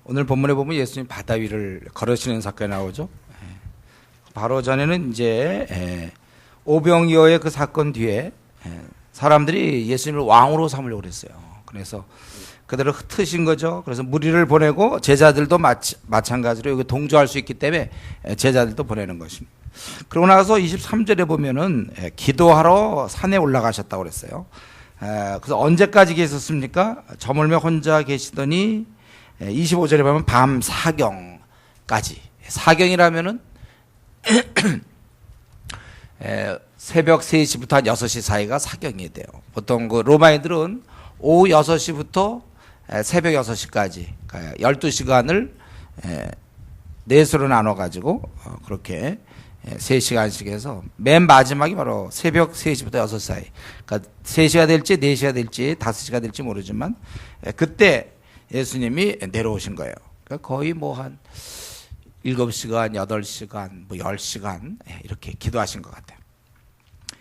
오늘 본문에 보면 예수님 바다 위를 걸으시는 사건이 나오죠. 바로 전에는 이제 오병이어의 그 사건 뒤에 사람들이 예수님을 왕으로 삼으려고 그랬어요. 그래서 그대로 흩으신 거죠. 그래서 무리를 보내고 제자들도 마찬가지로 여기 동조할 수 있기 때문에 제자들도 보내는 것입니다. 그러고 나서 23절에 보면은 기도하러 산에 올라가셨다고 그랬어요. 그래서 언제까지 계셨습니까? 저물며 혼자 계시더니 25절에 보면 밤 사경까지. 사경이라면은 새벽 3시부터 한 6시 사이가 사경이 돼요. 보통 그 로마인들은 오후 6시부터 새벽 6시까지 12시간을 넷으로 나눠가지고 그렇게 3시간씩 해서 맨 마지막이 바로 새벽 3시부터 6시 사이. 그러니까 3시가 될지 4시가 될지 5시가 될지 모르지만 그때 예수님이 내려오신 거예요. 그러니까 거의 뭐 한 7시간, 8시간, 뭐 10시간 이렇게 기도하신 것 같아요.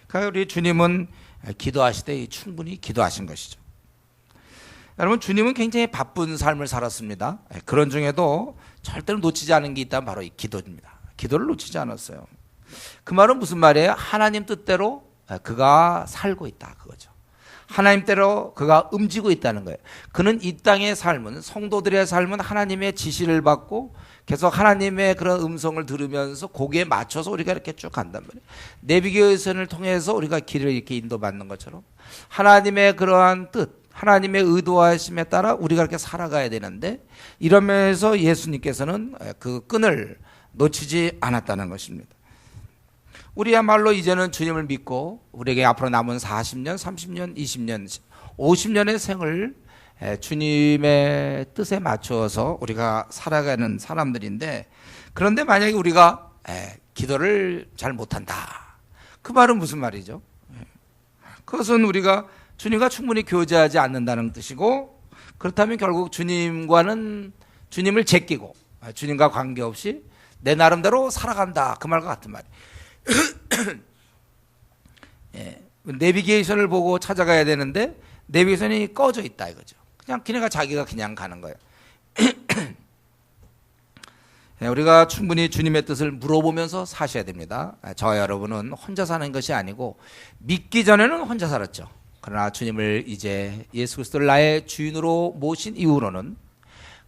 그러니까 우리 주님은 기도하시되 충분히 기도하신 것이죠. 여러분, 주님은 굉장히 바쁜 삶을 살았습니다. 그런 중에도 절대로 놓치지 않은 게 있다면 바로 이 기도입니다. 기도를 놓치지 않았어요. 그 말은 무슨 말이에요? 하나님 뜻대로 그가 살고 있다, 그거죠. 하나님 대로 그가 움직이고 있다는 거예요. 그는 이 땅의 삶은, 성도들의 삶은 하나님의 지시를 받고 계속 하나님의 그런 음성을 들으면서 거기에 맞춰서 우리가 이렇게 쭉 간단 말이에요. 내비게이션을 통해서 우리가 길을 이렇게 인도받는 것처럼 하나님의 그러한 뜻, 하나님의 의도하심에 따라 우리가 이렇게 살아가야 되는데, 이러면서 예수님께서는 그 끈을 놓치지 않았다는 것입니다. 우리야말로 이제는 주님을 믿고 우리에게 앞으로 남은 40년, 30년, 20년, 50년의 생을 주님의 뜻에 맞추어서 우리가 살아가는 사람들인데, 그런데 만약에 우리가 기도를 잘 못한다, 그 말은 무슨 말이죠? 그것은 우리가 주님과 충분히 교제하지 않는다는 뜻이고, 그렇다면 결국 주님과는 주님을 제끼고 주님과 관계없이 내 나름대로 살아간다, 그 말과 같은 말이에요. 내비게이션을 보고 찾아가야 되는데 내비게이션이 꺼져 있다 이거죠. 그냥 걔네가 자기가 그냥 가는 거예요. 우리가 충분히 주님의 뜻을 물어보면서 사셔야 됩니다. 저와 여러분은 혼자 사는 것이 아니고, 믿기 전에는 혼자 살았죠. 그러나 주님을 이제 예수 그리스도를 나의 주인으로 모신 이후로는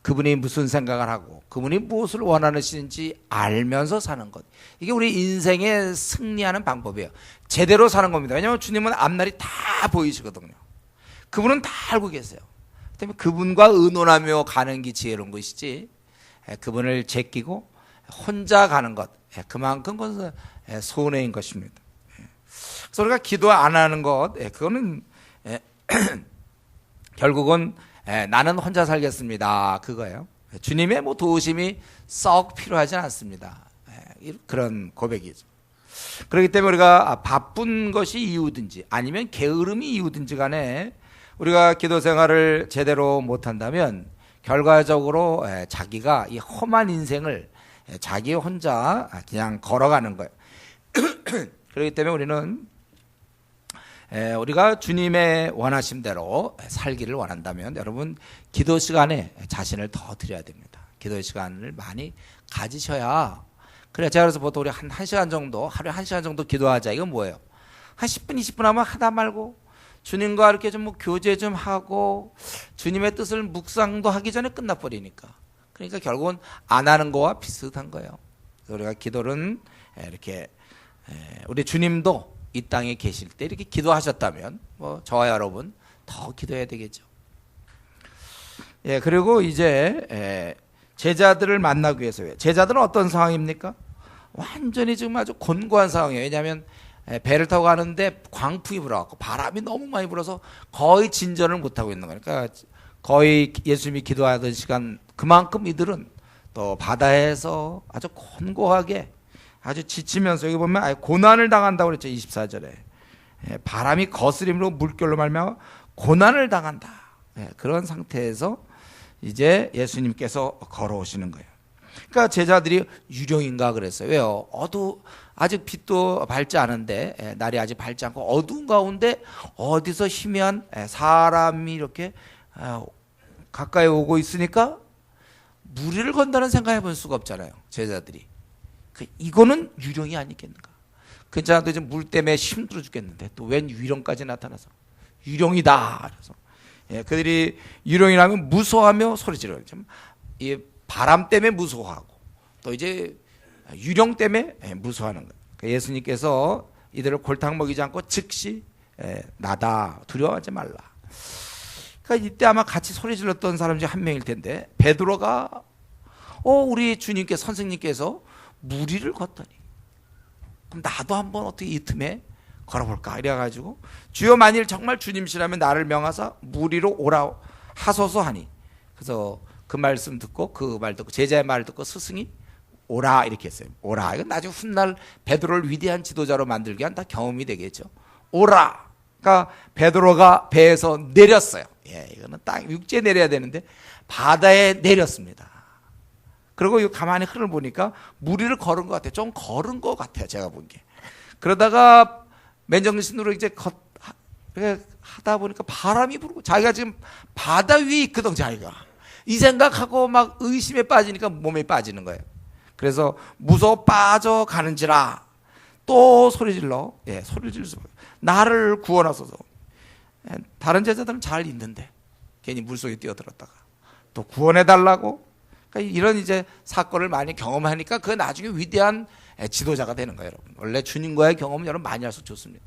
그분이 무슨 생각을 하고 그분이 무엇을 원하시는지 알면서 사는 것, 이게 우리 인생의 승리하는 방법이에요. 제대로 사는 겁니다. 왜냐하면 주님은 앞날이 다 보이시거든요. 그분은 다 알고 계세요. 때문에 그분과 의논하며 가는 게 지혜로운 것이지, 그분을 제끼고 혼자 가는 것, 그만큼 그것은 손해인 것입니다. 그래서 우리가 기도 안 하는 것, 그거는 결국은 나는 혼자 살겠습니다, 그거예요. 주님의 뭐 도우심이 썩 필요하지 않습니다. 그런 고백이죠. 그렇기 때문에 우리가 바쁜 것이 이유든지 아니면 게으름이 이유든지 간에 우리가 기도 생활을 제대로 못한다면 결과적으로 자기가 이 험한 인생을 자기 혼자 그냥 걸어가는 거예요. 그렇기 때문에 우리는 우리가 주님의 원하심대로 살기를 원한다면 여러분, 기도 시간에 자신을 더 드려야 됩니다. 기도 시간을 많이 가지셔야, 그래 제가 그래서 보통 우리 한 1시간 정도, 하루에 1시간 정도 기도하자, 이건 뭐예요? 한 10분 20분 하면 하다 말고 주님과 이렇게 좀 뭐 교제 좀 하고 주님의 뜻을 묵상도 하기 전에 끝나버리니까, 그러니까 결국은 안 하는 거와 비슷한 거예요. 그래서 우리가 기도는 이렇게 우리 주님도 이 땅에 계실 때 이렇게 기도하셨다면 뭐 저와 여러분 더 기도해야 되겠죠. 그리고 이제 제자들을 만나기 위해서요. 제자들은 어떤 상황입니까? 완전히 지금 아주 곤고한 상황이에요. 왜냐하면 배를 타고 가는데 광풍이 불어갖고 바람이 너무 많이 불어서 거의 진전을 못하고 있는 거니까, 그러니까 거의 예수님이 기도하던 시간 그만큼 이들은 또 바다에서 아주 곤고하게 아주 지치면서, 여기 보면 고난을 당한다고 그랬죠. 24절에 바람이 거스림으로 물결로 말미암아 고난을 당한다, 그런 상태에서 이제 예수님께서 걸어오시는 거예요. 그러니까 제자들이 유령인가 그랬어요. 왜요? 아직 빛도 밝지 않은데, 날이 아직 밝지 않고 어두운 가운데 어디서 희미한 사람이 이렇게 가까이 오고 있으니까 무리를 건다는 생각해 볼 수가 없잖아요. 제자들이. 이거는 유령이 아니겠는가. 그 자도 이제 물 때문에 힘들어 죽겠는데 또 웬 유령까지 나타나서 유령이다. 그래서 예, 그들이 유령이라면 무서워하며 소리 지르고 이 바람 때문에 무서워하고 또 이제 유령 때문에 무서워하는 거예요. 예수님께서 이들을 골탕 먹이지 않고 즉시 나다 두려워하지 말라. 그러니까 이때 아마 같이 소리 질렀던 사람 중에 한 명일 텐데 베드로가 우리 주님께 선생님께서 무리를 걷더니 그럼 나도 한번 어떻게 이 틈에 걸어볼까 이래가지고 주여 만일 정말 주님이시라면 나를 명하사 무리로 오라 하소서 하니 그래서 그 말씀 듣고 그 말 듣고 제자의 말을 듣고 스승이 오라 이렇게 했어요. 오라. 이건 나중에 훗날 베드로를 위대한 지도자로 만들게 한 다 경험이 되겠죠. 오라. 그러니까 베드로가 배에서 내렸어요. 예, 이거는 땅 육지에 내려야 되는데 바다에 내렸습니다. 그리고 가만히 흐름을 보니까 무리를 걸은 것 같아요. 좀 걸은 것 같아요. 제가 본 게. 그러다가 맨정신으로 이제 하다 보니까 바람이 불고 자기가 지금 바다 위에 있거든 자기가. 이 생각하고 막 의심에 빠지니까 몸에 빠지는 거예요. 그래서 무서워 빠져가는지라 또 소리 질러 소리를 질러 나를 구원하소서. 다른 제자들은 잘 있는데 괜히 물속에 뛰어들었다가 또 구원해달라고. 그러니까 이런 이제 사건을 많이 경험하니까 그 나중에 위대한 지도자가 되는 거예요. 여러분. 원래 주님과의 경험은 여러분 많이 할수록 좋습니다.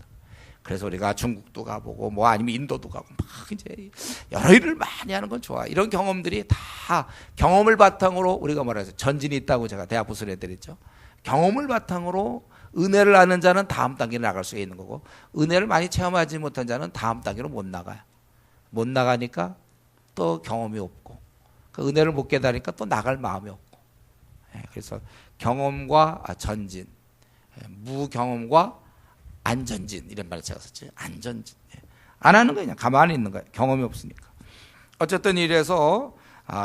그래서 우리가 중국도 가보고 뭐 아니면 인도도 가고 막 이제 여러 일을 많이 하는 건 좋아. 이런 경험들이 다 경험을 바탕으로 우리가 뭐라 해서 전진이 있다고 제가 대학부설 해드렸죠. 경험을 바탕으로 은혜를 아는 자는 다음 단계로 나갈 수 있는 거고 은혜를 많이 체험하지 못한 자는 다음 단계로 못 나가요. 못 나가니까 또 경험이 없고 그 은혜를 못 깨달으니까 또 나갈 마음이 없고 그래서 경험과 전진 무경험과 안전진 이런 말을 제가 썼지. 안전진 안 하는 거예요. 그냥 가만히 있는 거예요. 경험이 없으니까. 어쨌든 이래서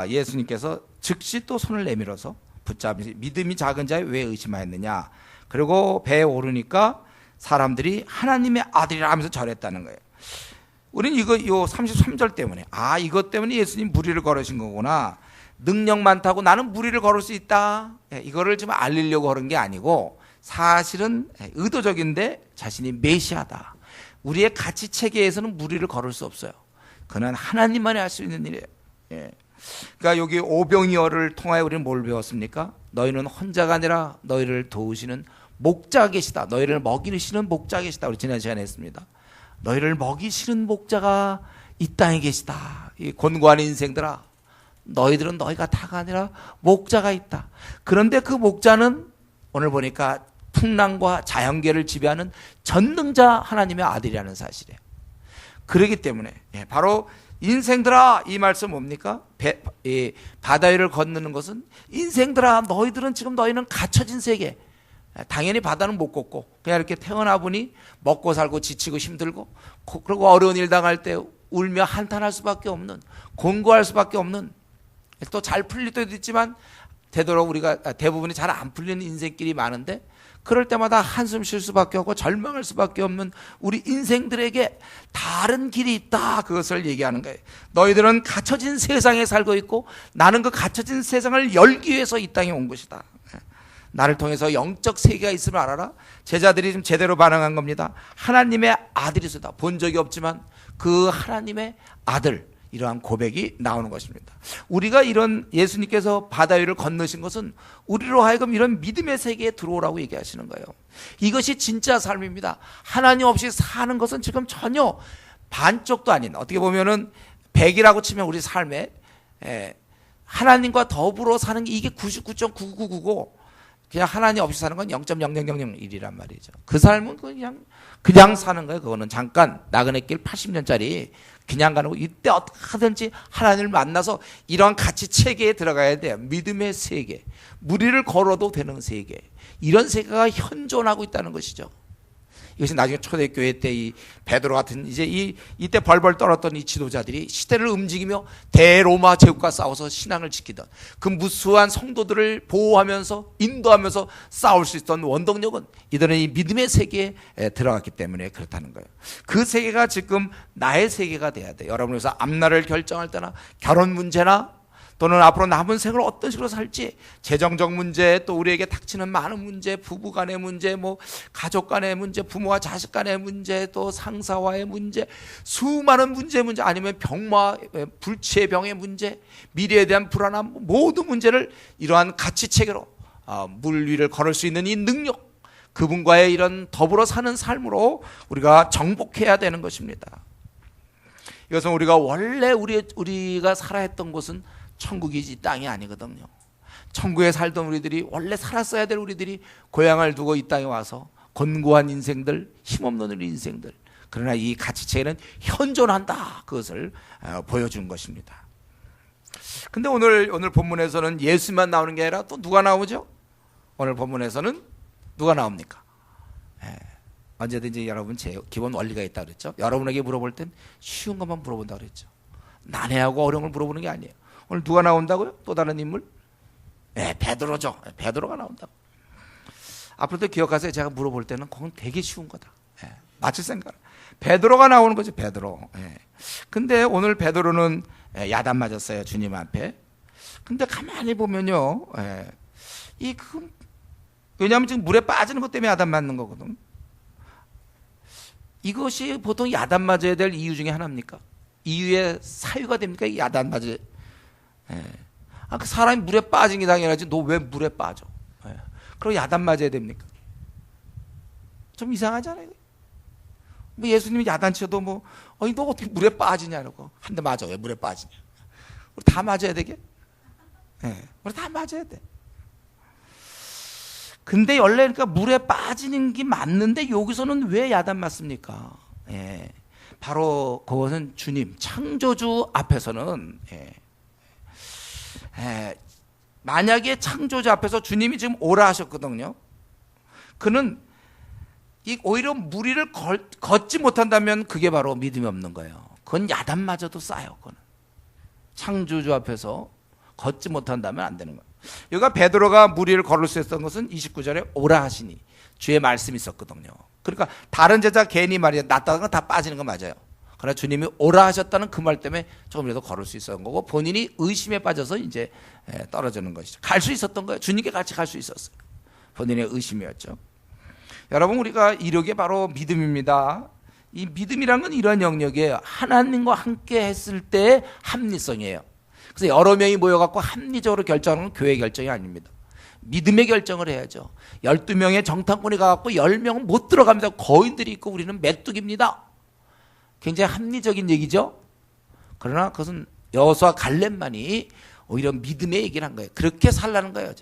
예수님께서 즉시 또 손을 내밀어서 붙잡으시 믿음이 작은 자에 왜 의심하였느냐. 그리고 배에 오르니까 사람들이 하나님의 아들이라 하면서 절했다는 거예요. 우리는 요 33절 때문에 이것 때문에 예수님 무리를 걸으신 거구나. 능력 많다고 나는 무리를 걸을 수 있다. 이거를 좀 알리려고 그런 게 아니고 사실은 의도적인데 자신이 메시아다. 우리의 가치 체계에서는 무리를 걸을 수 없어요. 그는 하나님만이 할 수 있는 일이에요. 그러니까 여기 오병이어를 통하여 우리는 뭘 배웠습니까? 너희는 혼자가 아니라 너희를 도우시는 목자가 계시다. 너희를 먹이시는 목자가 계시다. 우리 지난 시간에 했습니다. 너희를 먹이시는 목자가 이 땅에 계시다. 이 곤고한 인생들아, 너희들은 너희가 다가 아니라 목자가 있다. 그런데 그 목자는 오늘 보니까 풍랑과 자연계를 지배하는 전능자 하나님의 아들이라는 사실이에요. 그렇기 때문에 바로 인생들아, 이 말씀 뭡니까? 바다 위를 건너는 것은 인생들아, 너희들은 지금 너희는 갇혀진 세계. 당연히 바다는 못 걷고 그냥 이렇게 태어나 보니 먹고 살고 지치고 힘들고 그리고 어려운 일 당할 때 울며 한탄할 수밖에 없는, 곤고할 수밖에 없는, 또 잘 풀릴 때도 있지만 되도록 우리가 대부분이 잘 안 풀리는 인생길이 많은데 그럴 때마다 한숨 쉴 수밖에 없고 절망할 수밖에 없는 우리 인생들에게 다른 길이 있다. 그것을 얘기하는 거예요. 너희들은 갇혀진 세상에 살고 있고 나는 그 갇혀진 세상을 열기 위해서 이 땅에 온 것이다. 나를 통해서 영적 세계가 있음을 알아라. 제자들이 좀 제대로 반응한 겁니다. 하나님의 아들이시다. 본 적이 없지만 그 하나님의 아들, 이러한 고백이 나오는 것입니다. 우리가 이런 예수님께서 바다 위를 건너신 것은 우리로 하여금 이런 믿음의 세계에 들어오라고 얘기하시는 거예요. 이것이 진짜 삶입니다. 하나님 없이 사는 것은 지금 전혀 반쪽도 아닌, 어떻게 보면은 100이라고 치면 우리 삶에 하나님과 더불어 사는 게 이게 99.9999고 그냥 하나님 없이 사는 건 0.0001이란 말이죠. 그 삶은 그냥 사는 거예요. 그거는 잠깐 나그네 길 80년짜리 그냥 가는 거. 이때 어떻게 하든지 하나님을 만나서 이러한 가치 체계에 들어가야 돼요. 믿음의 세계, 무리를 걸어도 되는 세계, 이런 세계가 현존하고 있다는 것이죠. 이것이 나중에 초대교회 때 이 베드로 같은 이때 벌벌 떨었던 이 지도자들이 시대를 움직이며 대로마 제국과 싸워서 신앙을 지키던 그 무수한 성도들을 보호하면서 인도하면서 싸울 수 있던 원동력은 이들은 이 믿음의 세계에 들어갔기 때문에 그렇다는 거예요. 그 세계가 지금 나의 세계가 돼야 돼요. 여러분, 그래서 앞날을 결정할 때나 결혼 문제나 또는 앞으로 남은 생을 어떤 식으로 살지, 재정적 문제, 또 우리에게 닥치는 많은 문제, 부부 간의 문제, 뭐 가족 간의 문제, 부모와 자식 간의 문제, 또 상사와의 문제, 수많은 문제 아니면 병마 불치의 병의 문제, 미래에 대한 불안함, 모든 문제를 이러한 가치 체계로 물 위를 걸을 수 있는 이 능력, 그분과의 이런 더불어 사는 삶으로 우리가 정복해야 되는 것입니다. 이것은 우리가 원래 우리가 살아야 했던 곳은 천국이지 땅이 아니거든요. 천국에 살던 우리들이, 원래 살았어야 될 우리들이 고향을 두고 이 땅에 와서 곤고한 인생들, 힘없는 인생들, 그러나 이 가치체계는 현존한다, 그것을 보여주는 것입니다. 근데 오늘 본문에서는 예수만 나오는 게 아니라 또 누가 나오죠? 오늘 본문에서는 누가 나옵니까? 언제든지 여러분 제 기본 원리가 있다 그랬죠. 여러분에게 물어볼 땐 쉬운 것만 물어본다 그랬죠. 난해하고 어려운 걸 물어보는 게 아니에요. 오늘 누가 나온다고요? 또 다른 인물? 베드로죠. 베드로가 나온다고. 앞으로도 기억하세요. 제가 물어볼 때는 그건 되게 쉬운 거다. 맞출 생각. 베드로가 나오는 거죠. 베드로. 근데 오늘 베드로는 야단 맞았어요. 주님 앞에. 근데 가만히 보면요. 왜냐하면 지금 물에 빠지는 것 때문에 야단 맞는 거거든. 이것이 보통 야단 맞아야 될 이유 중에 하나입니까? 이유의 사유가 됩니까? 야단 맞을. 그 사람이 물에 빠진 게 당연하지. 너 왜 물에 빠져? 그럼 야단 맞아야 됩니까? 좀 이상하잖아요. 뭐 예수님이 야단 쳐도 너 어떻게 물에 빠지냐고. 한 대 맞아. 왜 물에 빠지냐? 우리 다 맞아야 되게? 우리 다 맞아야 돼. 근데 원래 그러니까 물에 빠지는 게 맞는데 여기서는 왜 야단 맞습니까? 바로 그것은 주님, 창조주 앞에서는 만약에 창조주 앞에서 주님이 지금 오라 하셨거든요. 그는 오히려 물 위를 걷지 못한다면 그게 바로 믿음이 없는 거예요. 그건 야단마저도 싸요. 그건 창조주 앞에서 걷지 못한다면 안 되는 거예요. 여기가 베드로가 물 위를 걸을 수 있었던 것은 29절에 오라 하시니 주의 말씀이 있었거든요. 그러니까 다른 제자 괜히 말이야 낫다가 다 빠지는 거 맞아요. 그러나 주님이 오라 하셨다는 그 말 때문에 조금이라도 걸을 수 있었던 거고, 본인이 의심에 빠져서 이제 떨어지는 것이죠. 갈 수 있었던 거예요. 주님께 같이 갈 수 있었어요. 본인의 의심이었죠. 여러분, 우리가 이력이 바로 믿음입니다. 이 믿음이란 건 이런 영역이에요. 하나님과 함께 했을 때의 합리성이에요. 그래서 여러 명이 모여갖고 합리적으로 결정하는 건 교회 결정이 아닙니다. 믿음의 결정을 해야죠. 12명의 정탐꾼이 가갖고 10명은 못 들어갑니다. 거인들이 있고 우리는 메뚜기입니다. 굉장히 합리적인 얘기죠. 그러나 그것은 여호수아 갈렙만이 오히려 믿음의 얘기를 한 거예요. 그렇게 살라는 거예요.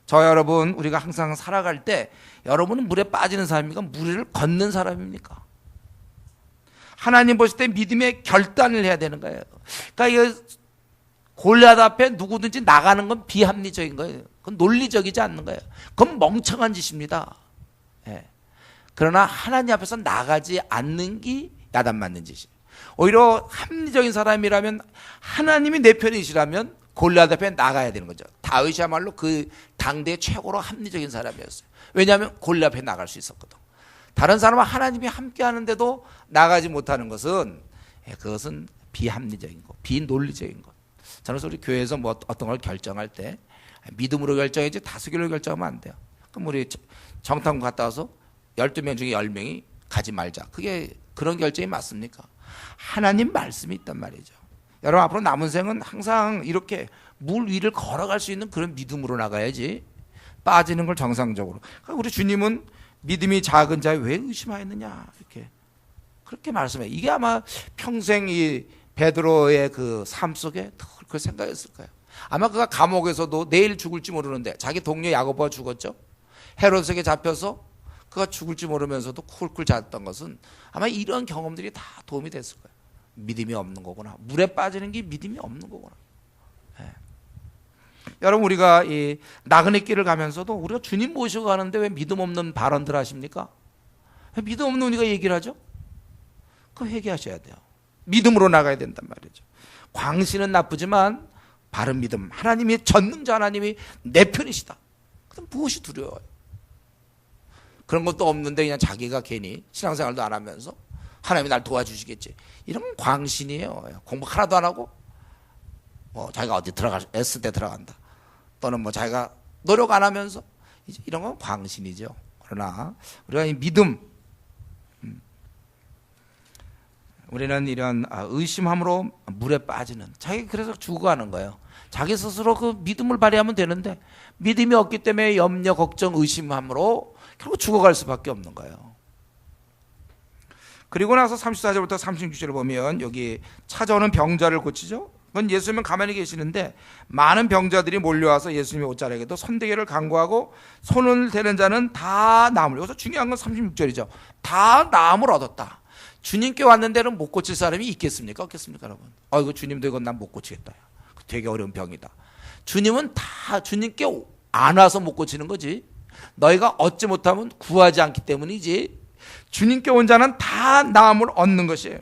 저와 여러분, 우리가 항상 살아갈 때 여러분은 물에 빠지는 사람입니까? 물을 걷는 사람입니까? 하나님 보실 때 믿음의 결단을 해야 되는 거예요. 그러니까 이거 골리앗 앞에 누구든지 나가는 건 비합리적인 거예요. 그건 논리적이지 않는 거예요. 그건 멍청한 짓입니다. 그러나 하나님 앞에서 나가지 않는 게 야단 맞는 짓이에요. 오히려 합리적인 사람이라면, 하나님이 내 편이시라면 골리앗 앞에 나가야 되는 거죠. 다윗이야말로 그 당대의 최고로 합리적인 사람이었어요. 왜냐하면 골리앗 앞에 나갈 수 있었거든. 다른 사람은 하나님이 함께 하는데도 나가지 못하는 것은, 그것은 비합리적인 것, 비논리적인 것. 저는 우리 교회에서 뭐 어떤 걸 결정할 때 믿음으로 결정해야지 다수결로 결정하면 안 돼요. 그럼 우리 정탐 갔다 와서 12명 중에 10명이 가지 말자. 그게 그런 결정이 맞습니까? 하나님 말씀이 있단 말이죠. 여러분, 앞으로 남은 생은 항상 이렇게 물 위를 걸어갈 수 있는 그런 믿음으로 나가야지, 빠지는 걸 정상적으로. 그러니까 우리 주님은 믿음이 작은 자에 왜 의심하였느냐, 이렇게 그렇게 말씀해요. 이게 아마 평생 이 베드로의 그 삶 속에 그 생각했을 거예요. 아마 그가 감옥에서도 내일 죽을지 모르는데, 자기 동료 야고보가 죽었죠. 헤롯에게 잡혀서 그가 죽을지 모르면서도 쿨쿨 잤던 것은 아마 이런 경험들이 다 도움이 됐을 거예요. 믿음이 없는 거구나. 물에 빠지는 게 믿음이 없는 거구나. 여러분, 우리가 이 나그네 길을 가면서도 우리가 주님 모시고 가는데 왜 믿음 없는 발언들 하십니까? 왜 믿음 없는 우리가 얘기를 하죠? 그거 회개하셔야 돼요. 믿음으로 나가야 된단 말이죠. 광신은 나쁘지만 바른 믿음, 하나님이 전능자, 하나님이 내 편이시다. 그럼 무엇이 두려워요? 그런 것도 없는데 그냥 자기가 괜히 신앙생활도 안 하면서 하나님이 날 도와주시겠지, 이런 건 광신이에요. 공부 하나도 안 하고 뭐 자기가 어디 S대 들어간다. 또는 뭐 자기가 노력 안 하면서 이런 건 광신이죠. 그러나 우리가 이 믿음, 우리는 이런 의심함으로 물에 빠지는, 자기 그래서 죽어가는 거예요. 자기 스스로 그 믿음을 발휘하면 되는데 믿음이 없기 때문에 염려, 걱정, 의심함으로 결국 죽어갈 수밖에 없는 거예요. 그리고 나서 34절부터 36절을 보면 여기 찾아오는 병자를 고치죠. 그건 예수님은 가만히 계시는데 많은 병자들이 몰려와서 예수님의 옷자락에도 손대기를 간구하고 손을 대는 자는 다 나음을, 여기서 중요한 건 36절이죠. 다 나음을 얻었다. 주님께 왔는 데는 못 고칠 사람이 있겠습니까? 없겠습니까, 여러분? 이거 주님도 이건 난 못 고치겠다. 되게 어려운 병이다. 주님은 다 주님께 안 와서 못 고치는 거지. 너희가 얻지 못하면 구하지 않기 때문이지. 주님께 온 자는 다 나음을 얻는 것이에요.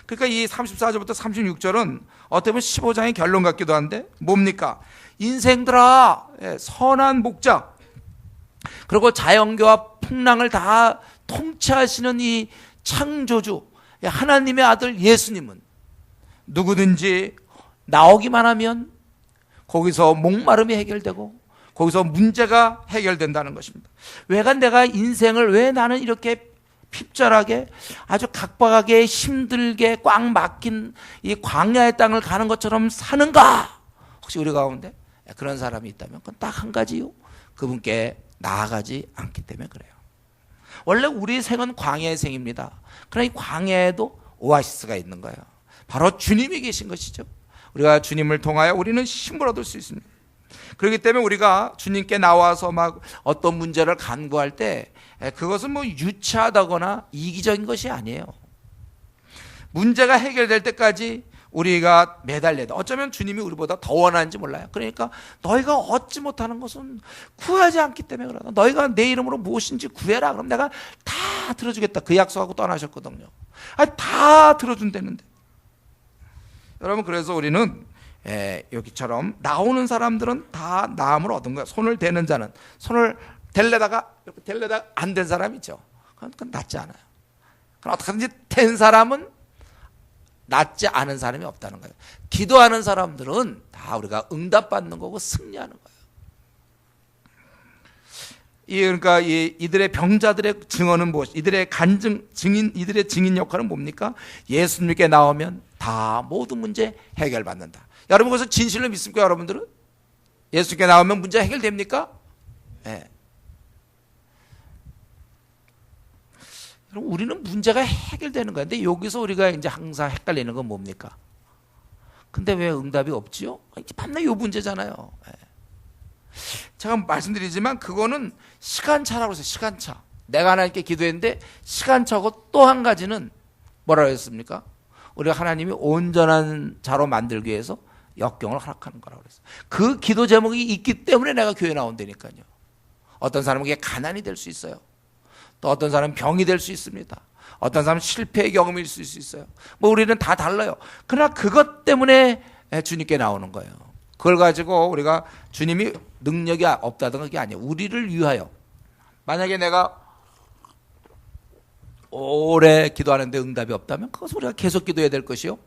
그러니까 이 34절부터 36절은 어떻게 보면 15장의 결론 같기도 한데 뭡니까? 인생들아, 선한 목자, 그리고 자연계와 풍랑을 다 통치하시는 이 창조주 하나님의 아들 예수님은 누구든지 나오기만 하면 거기서 목마름이 해결되고 거기서 문제가 해결된다는 것입니다. 내가 인생을 왜 나는 이렇게 핍절하게 아주 각박하게 힘들게 꽉 막힌 이 광야의 땅을 가는 것처럼 사는가? 혹시 우리 가운데 그런 사람이 있다면 그건 딱 한 가지요. 그분께 나아가지 않기 때문에 그래요. 원래 우리 생은 광야의 생입니다. 그러나 이 광야에도 오아시스가 있는 거예요. 바로 주님이 계신 것이죠. 우리가 주님을 통하여 우리는 힘을 얻을 수 있습니다. 그렇기 때문에 우리가 주님께 나와서 막 어떤 문제를 간구할 때 그것은 뭐 유치하다거나 이기적인 것이 아니에요. 문제가 해결될 때까지 우리가 매달려도 어쩌면 주님이 우리보다 더 원하는지 몰라요. 그러니까 너희가 얻지 못하는 것은 구하지 않기 때문에 그러다. 너희가 내 이름으로 무엇인지 구해라. 그럼 내가 다 들어주겠다. 그 약속하고 떠나셨거든요. 다 들어준다는데. 여러분, 그래서 우리는 여기처럼 나오는 사람들은 다 나음을 얻은 거예요. 손을 대는 자는, 손을 댈래다가 안 된 사람 있죠. 그건 낫지 않아요. 그럼 어떻게든지 된 사람은 낫지 않은 사람이 없다는 거예요. 기도하는 사람들은 다 우리가 응답받는 거고 승리하는 거예요. 그러니까 이들의 병자들의 증언은 무엇? 이들의 이들의 증인 역할은 뭡니까? 예수님께 나오면 다 모든 문제 해결받는다. 여러분, 그것을 진실로 믿습니까? 여러분들은 예수님께 나오면 문제 해결됩니까? 네. 우리는 문제가 해결되는 거예요. 근데 여기서 우리가 이제 항상 헷갈리는 건 뭡니까? 근데 왜 응답이 없지요? 밤낮 요 문제잖아요. 제가 말씀드리지만 그거는 시간차라고 해서 시간차. 내가 하나님께 기도했는데 시간차고 또 한 가지는 뭐라고 했습니까? 우리가 하나님이 온전한 자로 만들기 위해서 역경을 허락하는 거라고 그랬어요. 그 기도 제목이 있기 때문에 내가 교회 나온다니까요. 어떤 사람에게 가난이 될 수 있어요. 또 어떤 사람은 병이 될 수 있습니다. 어떤 사람은 실패의 경험일 수 있어요. 뭐 우리는 다 달라요. 그러나 그것 때문에 주님께 나오는 거예요. 그걸 가지고 우리가 주님이 능력이 없다던 게 아니에요. 우리를 위하여. 만약에 내가 오래 기도하는데 응답이 없다면 그것을 우리가 계속 기도해야 될 것이요.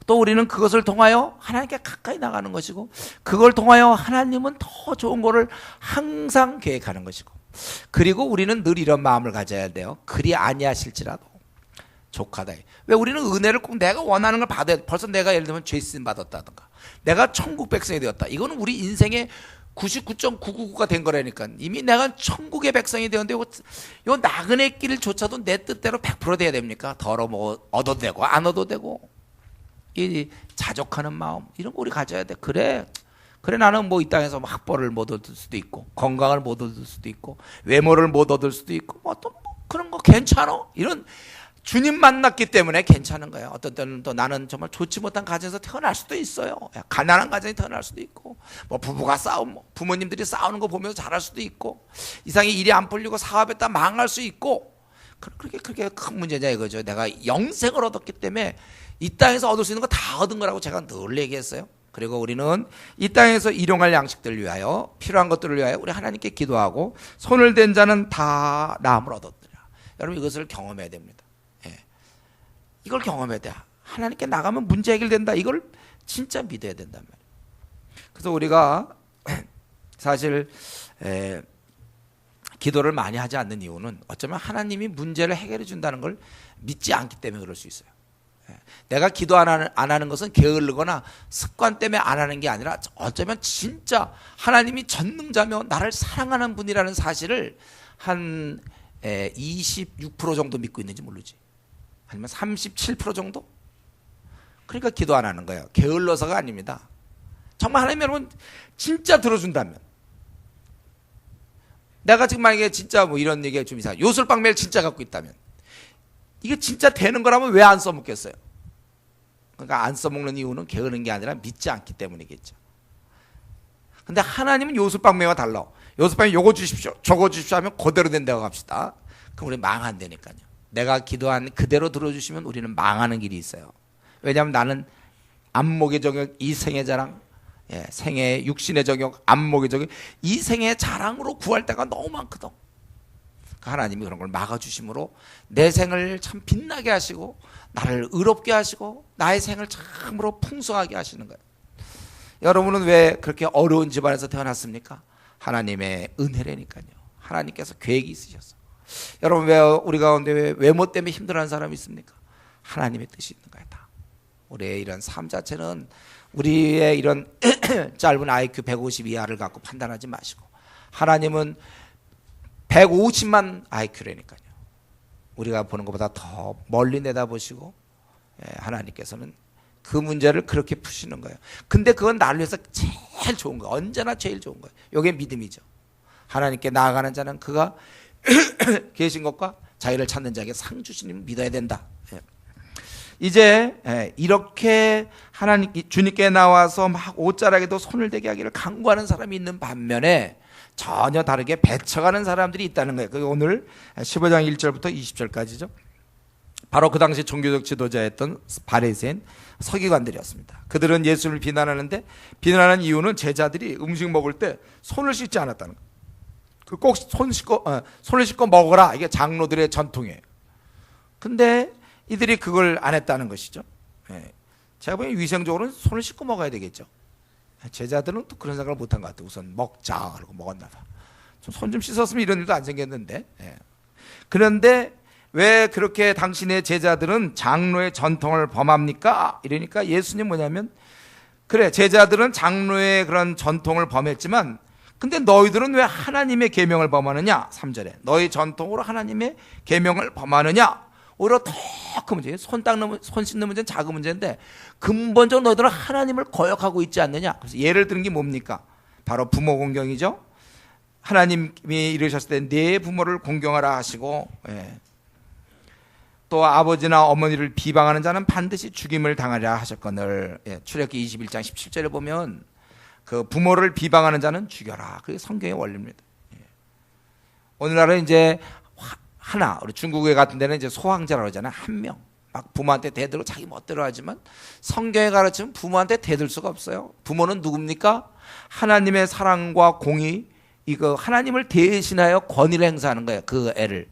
또 우리는 그것을 통하여 하나님께 가까이 나가는 것이고, 그걸 통하여 하나님은 더 좋은 거를 항상 계획하는 것이고, 그리고 우리는 늘 이런 마음을 가져야 돼요. 그리 아니하실지라도 족하다. 왜 우리는 은혜를 꼭 내가 원하는 걸 받아야 돼. 벌써 내가 예를 들면 죄 쓰임 받았다든가 내가 천국 백성이 되었다. 이거는 우리 인생의 99.999가 된 거라니까. 이미 내가 천국의 백성이 되었는데 요 나그네 길조차도 내 뜻대로 100% 돼야 됩니까? 더러 뭐 얻어도 되고 안 얻어도 되고. 이 자족하는 마음 이런 거 우리 가져야 돼. 그래 나는 뭐 이 땅에서 뭐 학벌을 못 얻을 수도 있고 건강을 못 얻을 수도 있고 외모를 못 얻을 수도 있고 어떤 뭐 그런 거 괜찮아. 이런 주님 만났기 때문에 괜찮은 거예요. 어떤 때는 또 나는 정말 좋지 못한 가정에서 태어날 수도 있어요. 가난한 가정에 태어날 수도 있고, 뭐 부부가 부모님들이 싸우는 거 보면서 자랄 수도 있고, 이상이 일이 안 풀리고 사업에다 망할 수 있고, 그렇게 큰 문제냐 이거죠. 내가 영생을 얻었기 때문에 이 땅에서 얻을 수 있는 거 다 얻은 거라고 제가 늘 얘기했어요. 그리고 우리는 이 땅에서 일용할 양식들을 위하여, 필요한 것들을 위하여 우리 하나님께 기도하고, 손을 댄 자는 다 나음을 얻었더라. 여러분, 이것을 경험해야 됩니다. 이걸 경험해야 돼. 하나님께 나가면 문제 해결된다. 이걸 진짜 믿어야 된단 말이에요. 그래서 우리가 사실 기도를 많이 하지 않는 이유는 어쩌면 하나님이 문제를 해결해 준다는 걸 믿지 않기 때문에 그럴 수 있어요. 내가 기도 안 하는 것은 게으르거나 습관 때문에 안 하는 게 아니라 어쩌면 진짜 하나님이 전능자며 나를 사랑하는 분이라는 사실을 한 26% 정도 믿고 있는지 모르지. 아니면 37% 정도? 그러니까 기도 안 하는 거예요. 게을러서가 아닙니다. 정말 하나님 여러분 진짜 들어준다면, 내가 지금 만약에 진짜 뭐 이런 얘기가 좀 이상해, 요술방매를 진짜 갖고 있다면 이게 진짜 되는 거라면 왜 안 써먹겠어요? 그러니까 안 써먹는 이유는 게으른 게 아니라 믿지 않기 때문이겠죠. 근데 하나님은 요술방매와 달라. 요술방매 요거 주십시오 저거 주십시오 하면 그대로 된다고 합시다. 그럼 우리 망한다니까요. 내가 기도한 그대로 들어주시면 우리는 망하는 길이 있어요. 왜냐하면 나는 안목의 정욕, 이생의 자랑, 생의 육신의 정욕, 안목의 정욕, 이 생의 자랑으로 구할 때가 너무 많거든. 하나님이 그런 걸 막아주심으로 내 생을 참 빛나게 하시고 나를 의롭게 하시고 나의 생을 참으로 풍성하게 하시는 거예요. 여러분은 왜 그렇게 어려운 집안에서 태어났습니까? 하나님의 은혜라니까요. 하나님께서 계획이 있으셔서. 여러분 왜 우리 가운데 왜 외모 때문에 힘들어하는 사람이 있습니까? 하나님의 뜻이 있는 거예요. 다. 우리의 이런 삶 자체는 우리의 이런 짧은 IQ 150 이하를 갖고 판단하지 마시고, 하나님은 150만 IQ라니까요. 우리가 보는 것보다 더 멀리 내다보시고 하나님께서는 그 문제를 그렇게 푸시는 거예요. 근데 그건 나를 위해서 제일 좋은 거예요. 언제나 제일 좋은 거예요. 이게 믿음이죠. 하나님께 나아가는 자는 그가 계신 것과 자기를 찾는 자에게 상 주시님을 믿어야 된다. 이제 이렇게 하나님 주님께 나와서 막 옷자락에도 손을 대게 하기를 간구하는 사람이 있는 반면에 전혀 다르게 배척하는 사람들이 있다는 거예요. 그게 오늘 15장 1절부터 20절까지죠. 바로 그 당시 종교적 지도자였던 바리새인 서기관들이었습니다. 그들은 예수를 비난하는데, 비난하는 이유는 제자들이 음식 먹을 때 손을 씻지 않았다는 거예요. 꼭 손을 씻고 먹어라, 이게 장로들의 전통이에요. 근데 이들이 그걸 안 했다는 것이죠. 제가 보기엔 위생적으로는 손을 씻고 먹어야 되겠죠. 제자들은 또 그런 생각을 못한 것 같아요. 우선 먹자 그러고 먹었나 봐. 손 좀 씻었으면 이런 일도 안 생겼는데. 그런데 왜 그렇게 당신의 제자들은 장로의 전통을 범합니까? 이러니까 예수님 뭐냐면, 그래 제자들은 장로의 그런 전통을 범했지만 근데 너희들은 왜 하나님의 계명을 범하느냐? 3절에 너희 전통으로 하나님의 계명을 범하느냐? 오히려 더 큰 문제, 손 씻는 문제는 작은 문제인데 근본적으로 너희들은 하나님을 거역하고 있지 않느냐? 그래서 예를 드는 게 뭡니까? 바로 부모 공경이죠. 하나님이 이르셨을 때 네 부모를 공경하라 하시고, 또 아버지나 어머니를 비방하는 자는 반드시 죽임을 당하리라 하셨거늘. 출애굽기 21장 17절에 보면 그 부모를 비방하는 자는 죽여라. 그게 성경의 원리입니다. 오늘날은 이제 하나, 우리 중국에 같은 데는 이제 소황제라고 하잖아요. 한 명. 막 부모한테 대들고 자기 멋대로 하지만 성경에 가르치면 부모한테 대들 수가 없어요. 부모는 누굽니까? 하나님의 사랑과 공의, 이거 하나님을 대신하여 권위를 행사하는 거예요. 그 애를.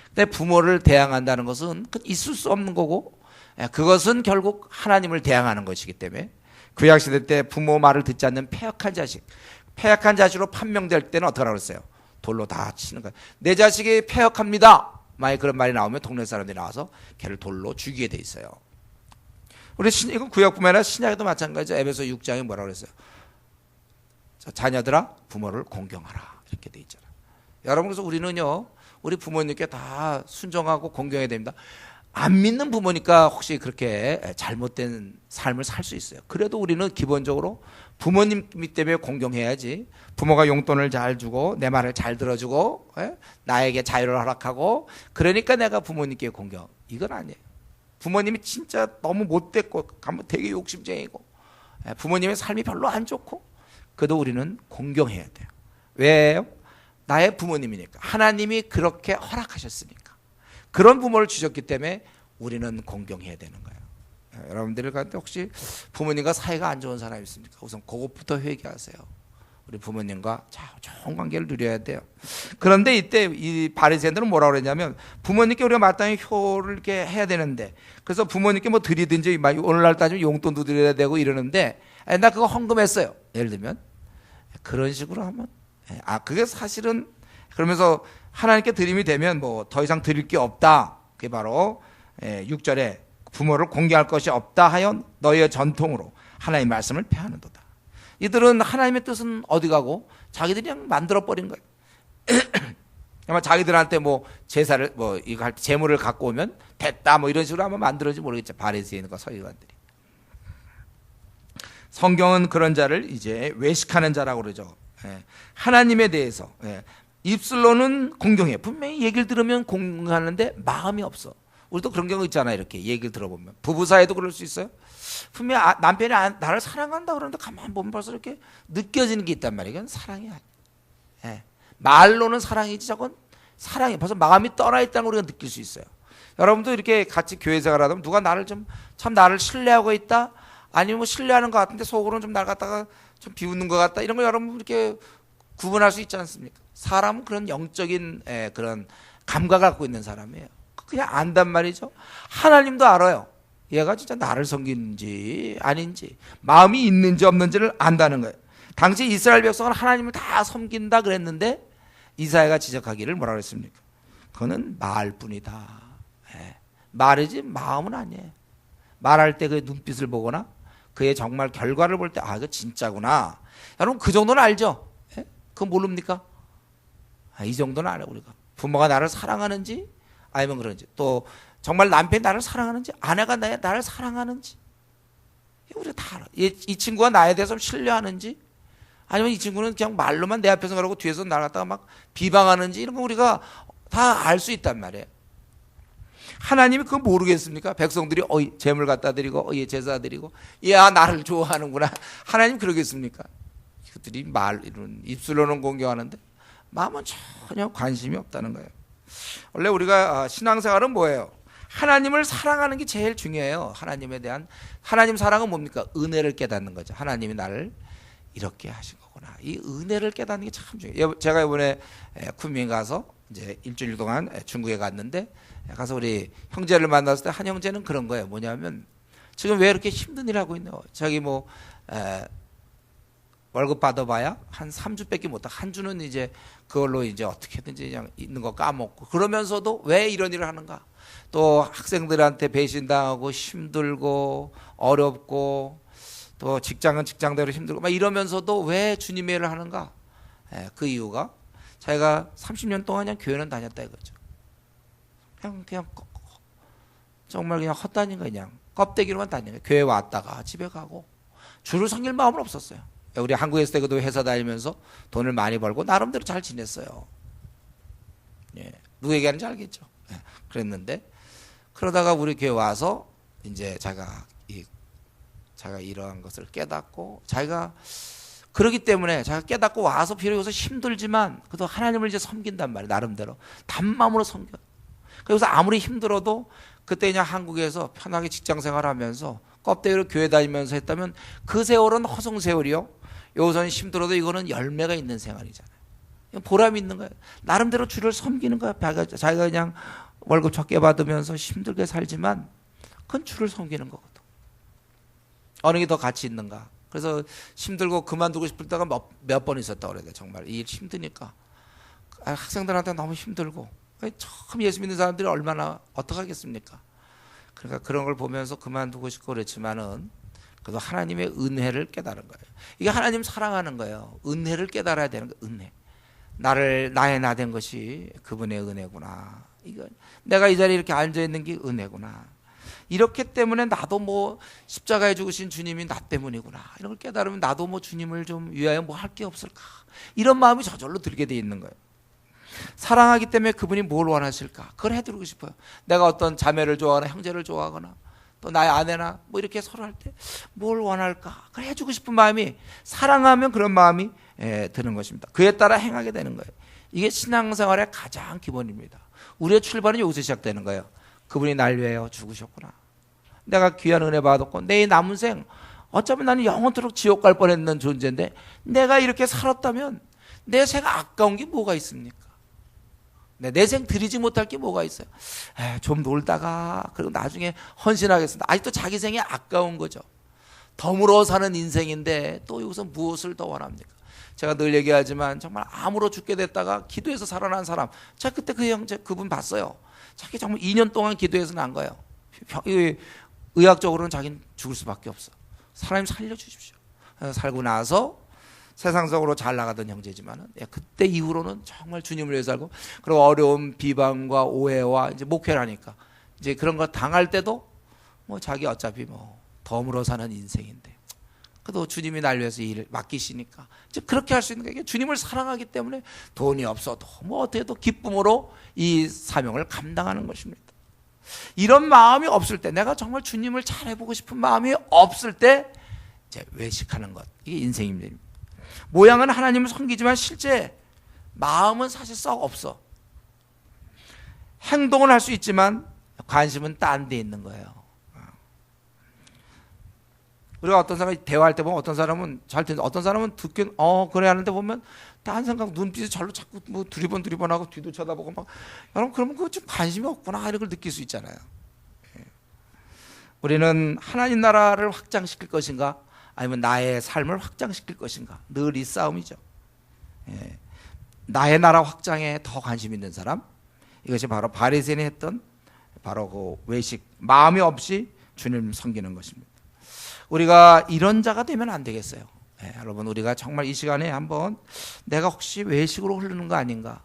근데 부모를 대항한다는 것은 있을 수 없는 거고, 그것은 결국 하나님을 대항하는 것이기 때문에 구약시대 때 부모 말을 듣지 않는 패역한 자식, 패역한 자식으로 판명될 때는 어떻게 하라고 그랬어요? 돌로 다 치는 거예요. 내 자식이 패역합니다. 만약 그런 말이 나오면 동네 사람들이 나와서 걔를 돌로 죽이게 돼 있어요. 우리 이건 구약뿐만 아니라 신약에도 마찬가지죠. 에베소 6장에 뭐라고 그랬어요? 자녀들아 부모를 공경하라, 이렇게 돼 있잖아요. 여러분, 그래서 우리는요 우리 부모님께 다 순종하고 공경해야 됩니다. 안 믿는 부모니까 혹시 그렇게 잘못된 삶을 살 수 있어요. 그래도 우리는 기본적으로 부모님 때문에 공경해야지. 부모가 용돈을 잘 주고 내 말을 잘 들어주고 나에게 자유를 허락하고 그러니까 내가 부모님께 공경, 이건 아니에요. 부모님이 진짜 너무 못됐고 되게 욕심쟁이고 부모님의 삶이 별로 안 좋고 그래도 우리는 공경해야 돼요. 왜요? 나의 부모님이니까. 하나님이 그렇게 허락하셨으니까. 그런 부모를 주셨기 때문에 우리는 공경해야 되는 거예요. 여러분들 가운데 혹시 부모님과 사이가 안 좋은 사람이 있습니까? 우선 그것부터 회개하세요. 우리 부모님과 좋은 관계를 누려야 돼요. 그런데 이때 이 바리새인들은 뭐라고 그랬냐면, 부모님께 우리가 마땅히 효를 이렇게 해야 되는데, 그래서 부모님께 뭐 드리든지 오늘날 따지면 용돈도 드려야 되고 이러는데, 나 그거 헌금했어요. 예를 들면 그런 식으로 하면 그게 사실은 그러면서 하나님께 드림이 되면 뭐 더 이상 드릴 게 없다. 그게 바로 6절에 부모를 공개할 것이 없다 하여 너희의 전통으로 하나님의 말씀을 폐하는도다. 이들은 하나님의 뜻은 어디 가고 자기들이 그냥 만들어 버린 거예요. 아마 자기들한테 뭐 제사를 뭐 이거 할 때 제물을 갖고 오면 됐다 뭐 이런 식으로 아마 만들어지 모르겠죠. 바리새인과 서기관들이. 성경은 그런 자를 이제 외식하는 자라고 그러죠. 하나님에 대해서 입술로는 공경해. 분명히 얘기를 들으면 공경하는데 마음이 없어. 우리도 그런 경우 있잖아요. 이렇게 얘기를 들어보면 부부 사이도 그럴 수 있어요. 분명히 남편이 나를 사랑한다 그러는데 가만 보면 벌써 이렇게 느껴지는 게 있단 말이에요. 이건 사랑이 아니에요. 말로는 사랑이지 저건 사랑이 벌써 마음이 떠나 있다는 걸 우리가 느낄 수 있어요. 여러분도 이렇게 같이 교회 생활하다 보면 누가 나를 참 나를 신뢰하고 있다 아니면 뭐 신뢰하는 것 같은데 속으로는 좀 날 갖다가 좀 비웃는 것 같다 이런 걸 여러분 이렇게 구분할 수 있지 않습니까? 사람은 그런 영적인 그런 감각을 갖고 있는 사람이에요. 그냥 안단 말이죠. 하나님도 알아요. 얘가 진짜 나를 섬기는지 아닌지 마음이 있는지 없는지를 안다는 거예요. 당시 이스라엘 백성은 하나님을 다 섬긴다 그랬는데 이사야가 지적하기를 뭐라 그랬습니까? 그거는 말뿐이다. 말이지 마음은 아니에요. 말할 때 그의 눈빛을 보거나 그의 정말 결과를 볼 때 이거 진짜구나. 여러분 그 정도는 알죠? 그거 모릅니까? 이 정도는 알아요. 우리가 부모가 나를 사랑하는지 아니면 그런지 또 정말 남편이 나를 사랑하는지 아내가 나를 사랑하는지 우리가 다 알아. 이 친구가 나에 대해서 신뢰하는지 아니면 이 친구는 그냥 말로만 내 앞에서 그러고 뒤에서 나를 갖다가 막 비방하는지 이런 거 우리가 다 알 수 있단 말이에요. 하나님이 그거 모르겠습니까? 백성들이 제물 갖다 드리고 제사 드리고 나를 좋아하는구나. 하나님 그러겠습니까? 그들이 이런 입술로는 공경하는데 마음은 전혀 관심이 없다는 거예요. 원래 우리가 신앙생활은 뭐예요? 하나님을 사랑하는 게 제일 중요해요. 하나님에 대한 하나님 사랑은 뭡니까? 은혜를 깨닫는 거죠. 하나님이 나를 이렇게 하신 거구나. 이 은혜를 깨닫는 게 참 중요해요. 제가 이번에 쿤밍 가서 이제 일주일 동안 중국에 갔는데 가서 우리 형제를 만났을 때 한 형제는 그런 거예요. 뭐냐면 지금 왜 이렇게 힘든 일 하고 있노? 자기 뭐 월급 받아봐야 한 3주밖에 못하고 한 주는 이제 그걸로 이제 어떻게든지 그냥 있는 거 까먹고 그러면서도 왜 이런 일을 하는가? 또 학생들한테 배신당하고 힘들고 어렵고 또 직장은 직장대로 힘들고 막 이러면서도 왜 주님의 일을 하는가? 그 이유가 자기가 30년 동안 그냥 교회는 다녔다 이거죠. 그냥 정말 그냥 헛다닌 거 그냥 껍데기로만 다니는 거예요. 교회 왔다가 집에 가고 주를 섬길 마음은 없었어요. 우리 한국에 있을 때 그도 회사 다니면서 돈을 많이 벌고 나름대로 잘 지냈어요. 누구 얘기하는지 알겠죠? 그랬는데 그러다가 우리 교회 와서 이제 자기가 이러한 것을 깨닫고 자기가 그러기 때문에 자기가 깨닫고 와서 비록 여기서 힘들지만 그래도 하나님을 이제 섬긴단 말이에요. 나름대로 단마음으로 섬겨. 그래서 아무리 힘들어도 그때 그냥 한국에서 편하게 직장생활하면서 껍데기로 교회 다니면서 했다면 그 세월은 허송 세월이요. 여기서는 힘들어도 이거는 열매가 있는 생활이잖아요. 보람이 있는 거예요. 나름대로 주를 섬기는 거야. 자기가 그냥 월급 적게 받으면서 힘들게 살지만 그건 주를 섬기는 거거든. 어느 게 더 가치 있는가. 그래서 힘들고 그만두고 싶을 때가 몇 번 있었다고 그래야 돼. 정말 이 일 힘드니까. 학생들한테 너무 힘들고 처음 예수 믿는 사람들이 얼마나 어떡하겠습니까? 그러니까 그런 걸 보면서 그만두고 싶고 그랬지만은 그래도 하나님의 은혜를 깨달은 거예요. 이게 하나님 사랑하는 거예요. 은혜를 깨달아야 되는 거예요. 은혜. 나의 나 된 것이 그분의 은혜구나. 이거 내가 이 자리에 이렇게 앉아 있는 게 은혜구나. 이렇기 때문에 나도 뭐 십자가에 죽으신 주님이 나 때문이구나. 이런 걸 깨달으면 나도 뭐 주님을 좀 위하여 뭐 할 게 없을까. 이런 마음이 저절로 들게 돼 있는 거예요. 사랑하기 때문에 그분이 뭘 원하실까? 그걸 해드리고 싶어요. 내가 어떤 자매를 좋아하거나 형제를 좋아하거나 또 나의 아내나 뭐 이렇게 서로 할 때 뭘 원할까? 그걸 해주고 싶은 마음이 사랑하면 그런 마음이 드는 것입니다. 그에 따라 행하게 되는 거예요. 이게 신앙생활의 가장 기본입니다. 우리의 출발은 여기서 시작되는 거예요. 그분이 날 위하여 죽으셨구나. 내가 귀한 은혜 받았고 내 남은 생 어쩌면 나는 영원토록 지옥 갈 뻔했는 존재인데 내가 이렇게 살았다면 내 생 아까운 게 뭐가 있습니까? 내 생 드리지 못할 게 뭐가 있어요? 좀 놀다가 그리고 나중에 헌신하겠습니다. 아직도 자기 생이 아까운 거죠. 덤으로 사는 인생인데 또 여기서 무엇을 더 원합니까? 제가 늘 얘기하지만 정말 암으로 죽게 됐다가 기도해서 살아난 사람, 제가 그때 그 형제 그분 봤어요. 자기 정말 2년 동안 기도해서 난 거예요. 의학적으로는 자기는 죽을 수밖에 없어. 사람님 살려주십시오. 살고 나서 세상적으로 잘 나가던 형제지만은 그때 이후로는 정말 주님을 위해 살고, 그리고 어려운 비방과 오해와 이제 목회를 하니까 이제 그런 거 당할 때도 뭐 자기 어차피 뭐 덤으로 사는 인생인데 그래도 주님이 날 위해서 일을 맡기시니까 이제 그렇게 할 수 있는 게 주님을 사랑하기 때문에 돈이 없어도 뭐 어떻게 해도 기쁨으로 이 사명을 감당하는 것입니다. 이런 마음이 없을 때, 내가 정말 주님을 잘해보고 싶은 마음이 없을 때 이제 외식하는 것, 이게 인생입니다. 모양은 하나님을 섬기지만 실제 마음은 사실 썩 없어. 행동은 할 수 있지만 관심은 딴 데 있는 거예요. 우리가 어떤 사람이 대화할 때 보면 어떤 사람은 잘 듣는데 어떤 사람은 듣긴 그래 하는데 보면 딴 생각, 눈빛이 절로 자꾸 뭐 두리번두리번하고 뒤도 쳐다보고 막, 여러분 그러면 그거 좀 관심이 없구나 이런 걸 느낄 수 있잖아요. 우리는 하나님 나라를 확장시킬 것인가 아니면 나의 삶을 확장시킬 것인가, 늘 이 싸움이죠. 나의 나라 확장에 더 관심 있는 사람, 이것이 바로 바리새인이 했던 바로 그 외식, 마음이 없이 주님을 섬기는 것입니다. 우리가 이런 자가 되면 안 되겠어요. 여러분 우리가 정말 이 시간에 한번 내가 혹시 외식으로 흐르는 거 아닌가,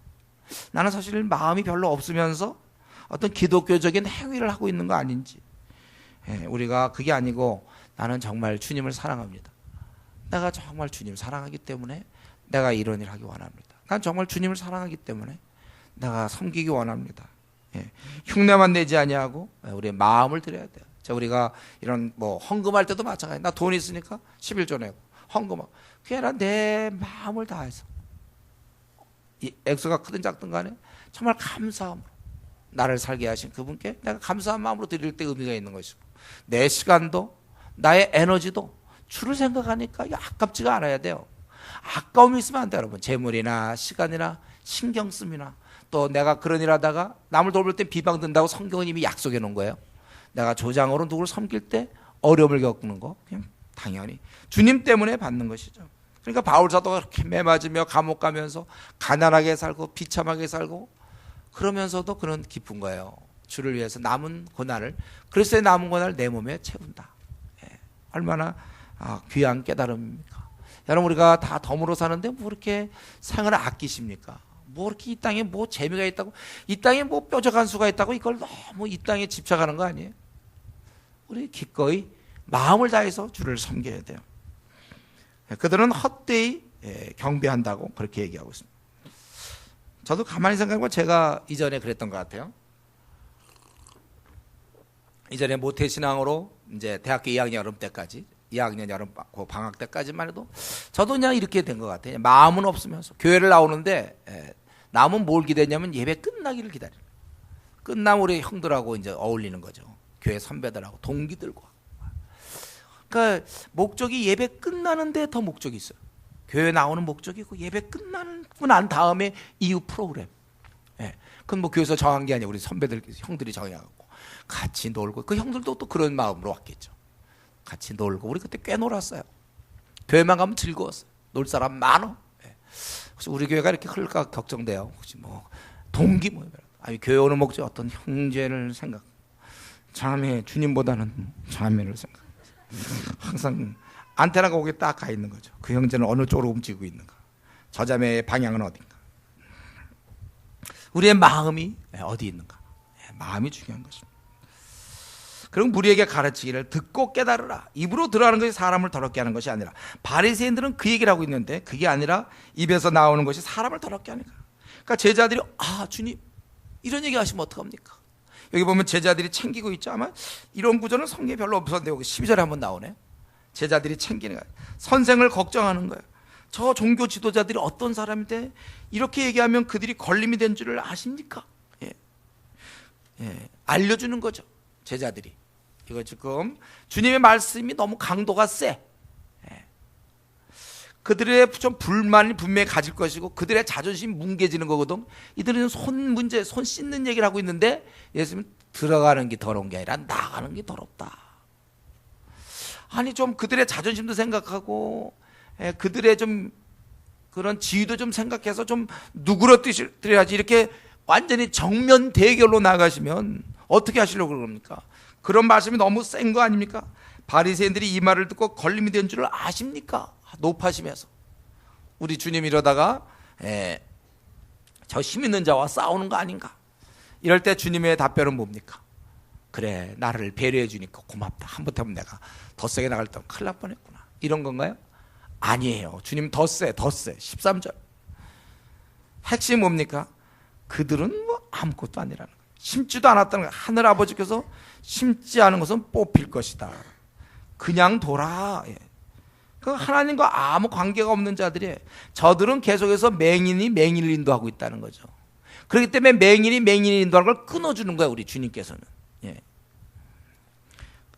나는 사실 마음이 별로 없으면서 어떤 기독교적인 행위를 하고 있는 거 아닌지, 우리가 그게 아니고 나는 정말 주님을 사랑합니다. 내가 정말 주님을 사랑하기 때문에 내가 이런 일을 하기 원합니다. 난 정말 주님을 사랑하기 때문에 내가 섬기기 원합니다. 흉내만 내지 아니하고 우리의 마음을 드려야 돼요. 자, 우리가 이런 뭐 헌금할 때도 마찬가지. 나 돈 있으니까 11조 내고 헌금하고, 그게 아니라 내 마음을 다해서 이 액수가 크든 작든 간에 정말 감사함으로 나를 살게 하신 그분께 내가 감사한 마음으로 드릴 때 의미가 있는 것이고, 내 시간도 나의 에너지도 주를 생각하니까 이게 아깝지가 않아야 돼요. 아까움이 있으면 안 돼요, 여러분. 재물이나 시간이나 신경쓰이나, 또 내가 그런 일 하다가 남을 돌볼 때 비방 든다고 성경은 이미 약속해 놓은 거예요. 내가 조장으로 누구를 섬길 때 어려움을 겪는 거 그냥 당연히 주님 때문에 받는 것이죠. 그러니까 바울 사도가 그렇게 매맞으며 감옥 가면서 가난하게 살고 비참하게 살고 그러면서도 그런 기쁜 거예요. 주를 위해서 남은 고난을, 그리스도의 남은 고난을 내 몸에 채운다. 얼마나 귀한 깨달음입니까? 여러분 우리가 다 덤으로 사는데 뭐 이렇게 생을 아끼십니까? 뭐 이렇게 이 땅에 뭐 재미가 있다고, 이 땅에 뭐 뾰족한 수가 있다고 이걸 너무 이 땅에 집착하는 거 아니에요? 우리 기꺼이 마음을 다해서 주를 섬겨야 돼요. 그들은 헛되이 경배한다고 그렇게 얘기하고 있습니다. 저도 가만히 생각해보면 제가 이전에 그랬던 것 같아요. 이전에 모태신앙으로 이제 대학교 2학년 여름 때까지, 2학년 여름 방학 때까지만 해도 저도 그냥 이렇게 된 것 같아요. 마음은 없으면서 교회를 나오는데 남은 뭘 기대냐면 예배 끝나기를 기다려요. 끝나면 우리 형들하고 이제 어울리는 거죠. 교회 선배들하고 동기들과. 그러니까 목적이 예배 끝나는데 더 목적이 있어요. 교회 나오는 목적이 있고 예배 끝나고 난 다음에 이후 프로그램. 그건 뭐 교회에서 정한 게 아니에요. 우리 선배들, 형들이 정해갖고 같이 놀고, 그 형들도 또 그런 마음으로 왔겠죠. 같이 놀고, 우리 그때 꽤 놀았어요. 교회만 가면 즐거웠어요. 놀 사람 많어. 혹시 우리 교회가 이렇게 흘까 걱정돼요. 혹시 뭐 동기 뭐, 아니 교회 오는 목적 어떤 형제를 생각, 자매, 주님보다는 자매를 생각. 항상 안테나가 거기에 딱 가 있는 거죠. 그 형제는 어느 쪽으로 움직이고 있는가, 저 자매의 방향은 어딘가, 우리의 마음이 어디 있는가. 마음이 중요한 것입니다. 그리고 무리에게 가르치기를 듣고 깨달으라. 입으로 들어가는 것이 사람을 더럽게 하는 것이 아니라, 바리새인들은 그 얘기를 하고 있는데 그게 아니라 입에서 나오는 것이 사람을 더럽게 하니까. 그러니까 제자들이 주님 이런 얘기 하시면 어떡합니까? 여기 보면 제자들이 챙기고 있죠. 아마 이런 구조는 성경에 별로 없었는데 여기 12절에 한번 나오네. 제자들이 챙기는 거예요. 선생을 걱정하는 거예요. 저 종교 지도자들이 어떤 사람인데 이렇게 얘기하면 그들이 걸림이 된 줄을 아십니까? 알려주는 거죠. 제자들이. 이거 지금 주님의 말씀이 너무 강도가 세. 그들의 좀 불만이 분명히 가질 것이고 그들의 자존심이 뭉개지는 거거든. 이들은 손 문제, 손 씻는 얘기를 하고 있는데 예수님은 들어가는 게 더러운 게 아니라 나가는 게 더럽다. 아니 좀 그들의 자존심도 생각하고 그들의 좀 그런 지위도 좀 생각해서 좀 누그러뜨려야지. 이렇게 완전히 정면 대결로 나가시면 어떻게 하시려고 그럽니까? 그런 말씀이 너무 센 거 아닙니까? 바리새인들이 이 말을 듣고 걸림이 된 줄을 아십니까? 높아심에서 우리 주님 이러다가 저 힘 있는 자와 싸우는 거 아닌가? 이럴 때 주님의 답변은 뭡니까? 그래, 나를 배려해 주니까 고맙다. 한번하면 내가 더 세게 나갈 때 큰일 날 뻔했구나. 이런 건가요? 아니에요. 주님 더 세. 13절. 핵심이 뭡니까? 그들은 뭐 아무것도 아니라는 거예요. 심지도 않았다는 거예요. 하늘 아버지께서 심지 않은 것은 뽑힐 것이다. 그냥 둬라. 그 하나님과 아무 관계가 없는 자들이, 저들은 계속해서 맹인이 맹인을 인도하고 있다는 거죠. 그렇기 때문에 맹인이 맹인을 인도하는 걸 끊어주는 거예요, 우리 주님께서는.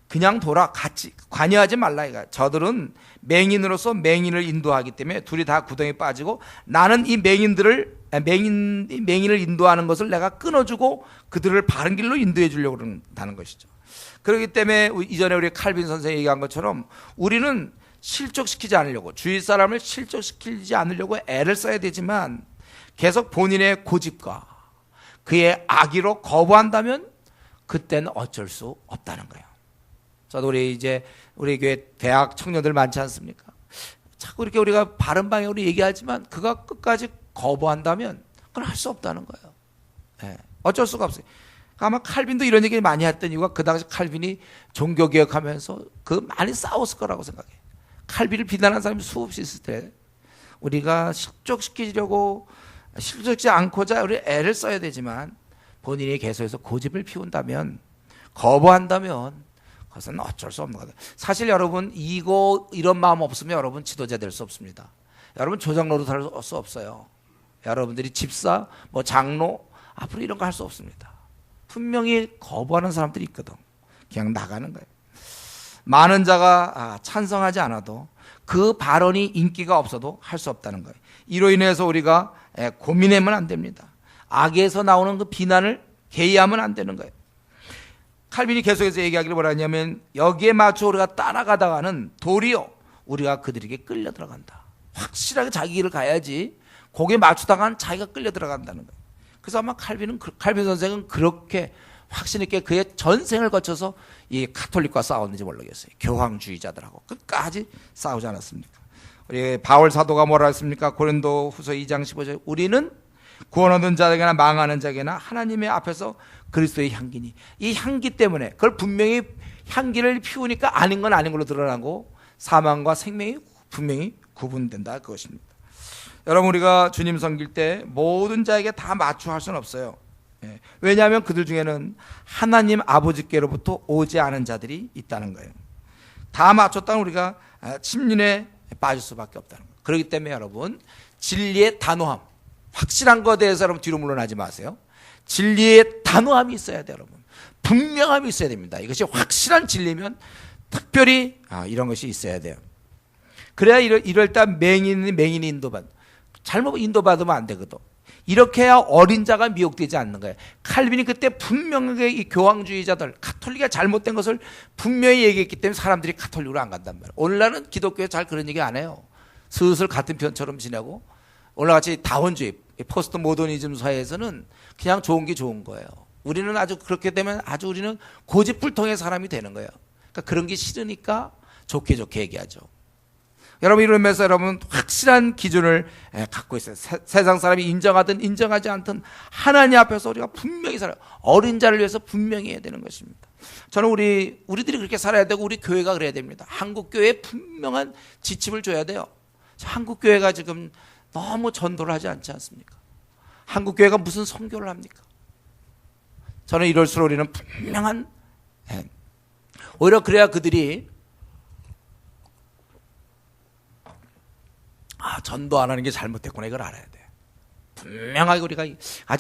그냥 돌아, 같이 관여하지 말라 이거야. 저들은 맹인으로서 맹인을 인도하기 때문에 둘이 다 구덩이에 빠지고, 나는 이 맹인을 인도하는 것을 내가 끊어주고 그들을 바른 길로 인도해 주려고 그런다는 것이죠. 그렇기 때문에 이전에 우리 칼빈 선생이 얘기한 것처럼 우리는 실족시키지 않으려고, 주위 사람을 실족시키지 않으려고 애를 써야 되지만, 계속 본인의 고집과 그의 악의로 거부한다면 그때는 어쩔 수 없다는 거예요. 저도 우리 교회 대학 청년들 많지 않습니까? 자꾸 이렇게 우리가 바른 방향으로 얘기하지만 그가 끝까지 거부한다면 그건 할 수 없다는 거예요. 어쩔 수가 없어요. 아마 칼빈도 이런 얘기를 많이 했던 이유가, 그 당시 칼빈이 종교개혁하면서 많이 싸웠을 거라고 생각해요. 칼빈을 비난하는 사람이 수없이 있을 때 우리가 실족시키지 않고자 우리 애를 써야 되지만, 본인이 계속해서 고집을 피운다면, 거부한다면 그것은 어쩔 수 없는 거다. 사실 여러분, 이런 마음 없으면 여러분 지도자 될 수 없습니다. 여러분 조장로도 될 수 없어요. 여러분들이 집사, 장로, 앞으로 이런 거 할 수 없습니다. 분명히 거부하는 사람들이 있거든. 그냥 나가는 거예요. 많은 자가 찬성하지 않아도, 그 발언이 인기가 없어도 할 수 없다는 거예요. 이로 인해서 우리가 고민하면 안 됩니다. 악에서 나오는 그 비난을 개의하면 안 되는 거예요. 칼빈이 계속해서 얘기하기를 뭐라 하냐면, 여기에 맞춰 우리가 따라가다가는 도리어 우리가 그들에게 끌려 들어간다. 확실하게 자기 길을 가야지 거기에 맞추다가는 자기가 끌려 들어간다는 거예요. 그래서 아마 칼빈 선생은 그렇게 확신 있게 그의 전생을 거쳐서 이 가톨릭과 싸웠는지 모르겠어요. 교황주의자들하고 끝까지 싸우지 않았습니까? 우리 바울 사도가 뭐라 했습니까? 고린도 후서 2장 15절, 우리는 구원 얻은 자에게나 망하는 자에게나 하나님의 앞에서 그리스도의 향기니, 이 향기 때문에, 그걸 분명히 향기를 피우니까 아닌 건 아닌 걸로 드러나고 사망과 생명이 분명히 구분된다, 그것입니다. 여러분, 우리가 주님 섬길 때 모든 자에게 다 맞추할 수는 없어요. 왜냐하면 그들 중에는 하나님 아버지께로부터 오지 않은 자들이 있다는 거예요. 다 맞췄다면 우리가 침륜에 빠질 수밖에 없다는 거예요. 그렇기 때문에 여러분, 진리의 단호함, 확실한 것에 대해서 여러분 뒤로 물러나지 마세요. 진리의 단호함이 있어야 돼요, 여러분. 분명함이 있어야 됩니다. 이것이 확실한 진리면 특별히 이런 것이 있어야 돼요. 그래야 이럴 때 맹인이 잘못 인도받으면 안 되거든. 이렇게 해야 어린 자가 미혹되지 않는 거예요. 칼빈이 그때 분명하게 이 교황주의자들, 가톨릭이 잘못된 것을 분명히 얘기했기 때문에 사람들이 가톨릭으로 안 간단 말이에요. 오늘날은 기독교에 잘 그런 얘기 안 해요. 슬슬 같은 편처럼 지내고, 오늘같이 다원주의, 포스트 모더니즘 사회에서는 그냥 좋은 게 좋은 거예요. 우리는 아주 그렇게 되면 우리는 고집불통의 사람이 되는 거예요. 그러니까 그런 게 싫으니까 좋게 얘기하죠. 여러분, 이러면서 여러분 확실한 기준을 갖고 있어요. 세상 사람이 인정하든 인정하지 않든 하나님 앞에서 우리가 분명히 살아요. 어린 자를 위해서 분명히 해야 되는 것입니다. 저는 우리들이 그렇게 살아야 되고, 우리 교회가 그래야 됩니다. 한국 교회에 분명한 지침을 줘야 돼요. 한국 교회가 지금 너무 전도를 하지 않지 않습니까? 한국 교회가 무슨 선교를 합니까? 저는 이럴수록 우리는 분명한, 오히려 그래야 그들이 전도 안 하는 게 잘못됐구나, 이걸 알아야 돼. 분명하게 우리가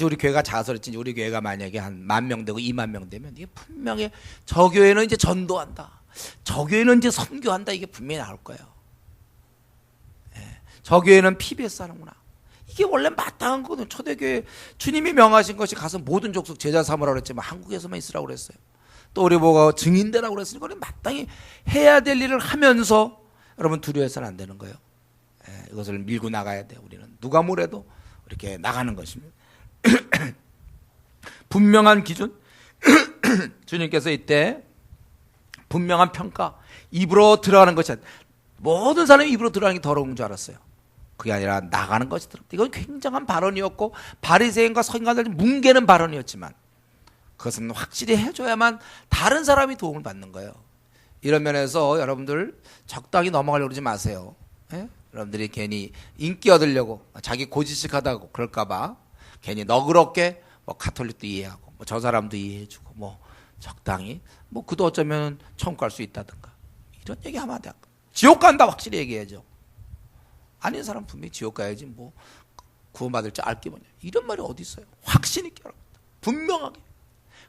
우리 교회가 작아서 그렇지, 우리 교회가 만약에 한 10,000명 되고 20,000명 되면 이게 분명히 저 교회는 이제 전도한다, 저 교회는 이제 선교한다, 이게 분명히 나올 거예요. 저 교회는 PBS 하는구나. 이게 원래 마땅한 거거든. 초대교회 주님이 명하신 것이 가서 모든 족속 제자 삼으라고 그랬지만 한국에서만 있으라고 그랬어요. 또 우리 보고 증인되라고 그랬으니까 우리 마땅히 해야 될 일을 하면서 여러분 두려워해서는 안 되는 거예요. 이것을 밀고 나가야 돼요. 우리는 누가 뭐래도 이렇게 나가는 것입니다. 분명한 기준 주님께서 이때 분명한 평가, 입으로 들어가는 것이 아니라 모든 사람이 입으로 들어가는 게 더러운 줄 알았어요. 그게 아니라 나가는 것이 더럽다. 이건 굉장한 발언이었고 바리새인과 서기관들 뭉개는 발언이었지만 그것은 확실히 해줘야만 다른 사람이 도움을 받는 거예요. 이런 면에서 여러분들 적당히 넘어가려고 그러지 마세요. 예? 여러분들이 괜히 인기 얻으려고 자기 고지식하다고 그럴까봐 괜히 너그럽게 뭐 가톨릭도 이해하고 뭐 저 사람도 이해해주고 뭐 적당히 뭐 그도 어쩌면 천국 갈 수 있다든가 이런 얘기하면 안 돼. 지옥 간다 확실히 얘기해야죠. 아닌 사람 분명히 지옥 가야지 뭐 구원받을 줄 알게 뭐냐 이런 말이 어디 있어요. 확신 있게 하라고 분명하게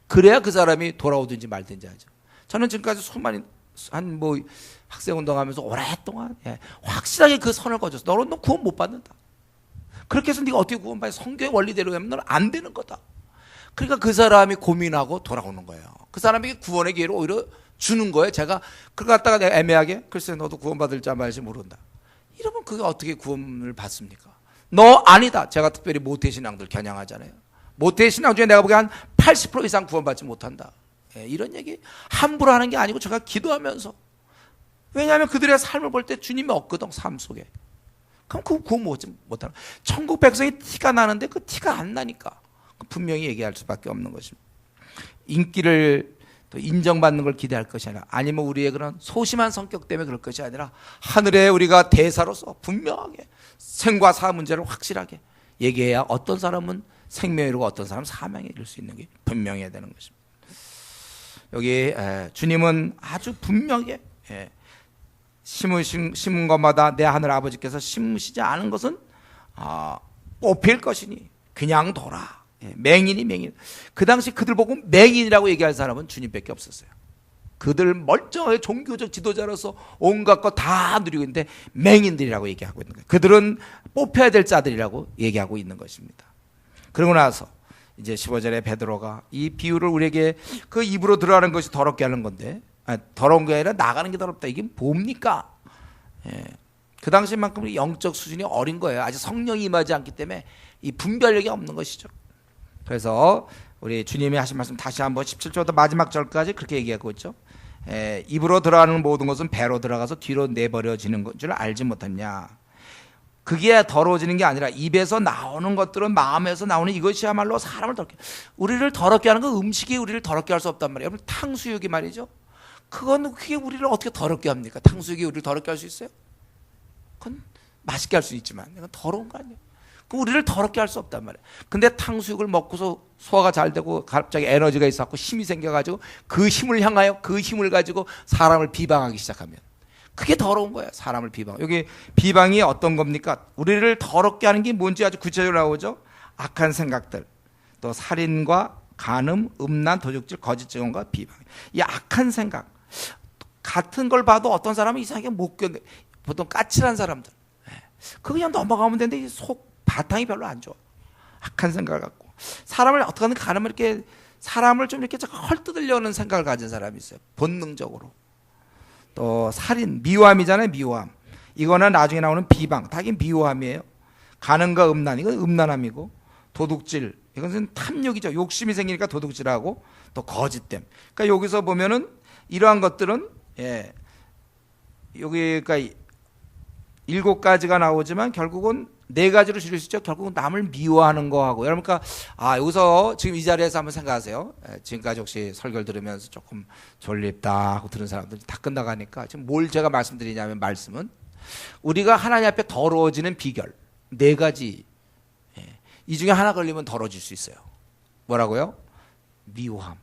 그래야 그 사람이 돌아오든지 말든지 하죠. 저는 지금까지 수많은 한 뭐 학생운동하면서 오랫동안 확실하게 그 선을 거졌어. 너는 너 구원 못 받는다. 그렇게 해서 네가 어떻게 구원받아? 성경의 원리대로 하면 너는 안 되는 거다. 그러니까 그 사람이 고민하고 돌아오는 거예요. 그 사람에게 구원의 기회를 오히려 주는 거예요. 제가 그걸 갖다가 내가 애매하게 글쎄 너도 구원받을지 말지 모른다. 이러면 그게 어떻게 구원을 받습니까? 너 아니다. 제가 특별히 모태신앙들 겨냥하잖아요. 모태신앙 중에 내가 보기에 한 80% 이상 구원받지 못한다. 이런 얘기 함부로 하는 게 아니고 제가 기도하면서 왜냐하면 그들의 삶을 볼 때 주님이 없거든 삶 속에. 그럼 그 구원 못하는 천국 백성이 티가 나는데 그 티가 안 나니까 분명히 얘기할 수밖에 없는 것입니다. 인기를 또 인정받는 걸 기대할 것이 아니라 아니면 우리의 그런 소심한 성격 때문에 그럴 것이 아니라 하늘에 우리가 대사로서 분명하게 생과 사 문제를 확실하게 얘기해야 어떤 사람은 생명에 이르고 어떤 사람은 사망에 이를 수 있는 게 분명해야 되는 것입니다. 여기 주님은 아주 분명하게 심은 것마다 내 하늘 아버지께서 심으시지 않은 것은 뽑힐 것이니 그냥 둬라. 맹인이 맹인. 그 당시 그들 보고 맹인이라고 얘기할 사람은 주님밖에 없었어요. 그들 멀쩡하게 종교적 지도자로서 온갖 거 다 누리고 있는데 맹인들이라고 얘기하고 있는 거예요. 그들은 뽑혀야 될 자들이라고 얘기하고 있는 것입니다. 그러고 나서 이제 15절에 베드로가 이 비유를 우리에게 그 입으로 들어가는 것이 더럽게 하는 건데 더러운 게 아니라 나가는 게 더럽다. 이게 뭡니까? 그 당시만큼 영적 수준이 어린 거예요. 아직 성령이 임하지 않기 때문에 이 분별력이 없는 것이죠. 그래서 우리 주님이 하신 말씀 다시 한번 17절부터 마지막 절까지 그렇게 얘기하고 있죠. 입으로 들어가는 모든 것은 배로 들어가서 뒤로 내버려지는 줄 알지 못했냐. 그게 더러워지는 게 아니라 입에서 나오는 것들은 마음에서 나오는 이것이야말로 사람을 더럽게 우리를 더럽게 하는 건 음식이 우리를 더럽게 할 수 없단 말이에요. 여러분 탕수육이 말이죠. 그게 우리를 어떻게 더럽게 합니까? 탕수육이 우리를 더럽게 할 수 있어요? 그건 맛있게 할 수 있지만 이건 더러운 거 아니에요. 그 우리를 더럽게 할 수 없단 말이에요. 근데 탕수육을 먹고서 소화가 잘 되고 갑자기 에너지가 있어갖고 힘이 생겨가지고 그 힘을 향하여 그 힘을 가지고 사람을 비방하기 시작하면 그게 더러운 거야. 사람을 비방. 여기 비방이 어떤 겁니까? 우리를 더럽게 하는 게 뭔지 아주 구체적으로 나오죠. 악한 생각들, 또 살인과 간음, 음란, 도둑질, 거짓 증언과 비방. 이 악한 생각 같은 걸 봐도 어떤 사람은 이상하게 못 견뎌. 보통 까칠한 사람들. 그거 그냥 넘어가면 되는데 속 바탕이 별로 안 좋아. 악한 생각을 갖고 사람을 어떻게 하든 간음을 이렇게 사람을 좀 이렇게 헐뜯으려는 생각을 가진 사람이 있어요. 본능적으로. 또 살인, 미워함이잖아요. 미워함. 이거는 나중에 나오는 비방, 다긴 미워함이에요. 간음과 음란, 이건 음란함이고, 도둑질, 이것은 탐욕이죠. 욕심이 생기니까 도둑질하고, 또 거짓됨. 그러니까 여기서 보면은 이러한 것들은 여기가 7가지가 나오지만 결국은 4가지로 줄일 수 있죠. 결국은 남을 미워하는 거하고. 여러분까 여기서 지금 이 자리에서 한번 생각하세요. 지금까지 혹시 설교를 들으면서 조금 졸립다 하고 들은 사람들 다 끝나가니까 지금 뭘 제가 말씀드리냐면 말씀은 우리가 하나님 앞에 더러워지는 비결 4가지. 이 중에 하나 걸리면 더러워질 수 있어요. 뭐라고요? 미워함.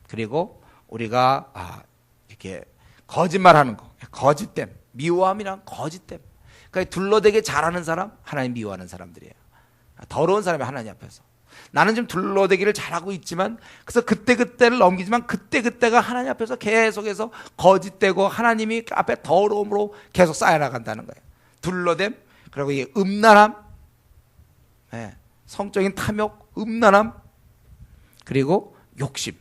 그리고 우리가 이렇게 거짓말하는 거. 거짓됨. 미워함이란 거짓됨. 그러니까 둘러대게 잘하는 사람, 하나님 미워하는 사람들이에요. 더러운 사람이 하나님 앞에서. 나는 지금 둘러대기를 잘하고 있지만, 그래서 그때그때를 넘기지만 그때그때가 하나님 앞에서 계속해서 거짓되고 하나님이 앞에 더러움으로 계속 쌓여나간다는 거예요. 둘러댐, 그리고 이 음란함, 성적인 탐욕, 음란함, 그리고 욕심.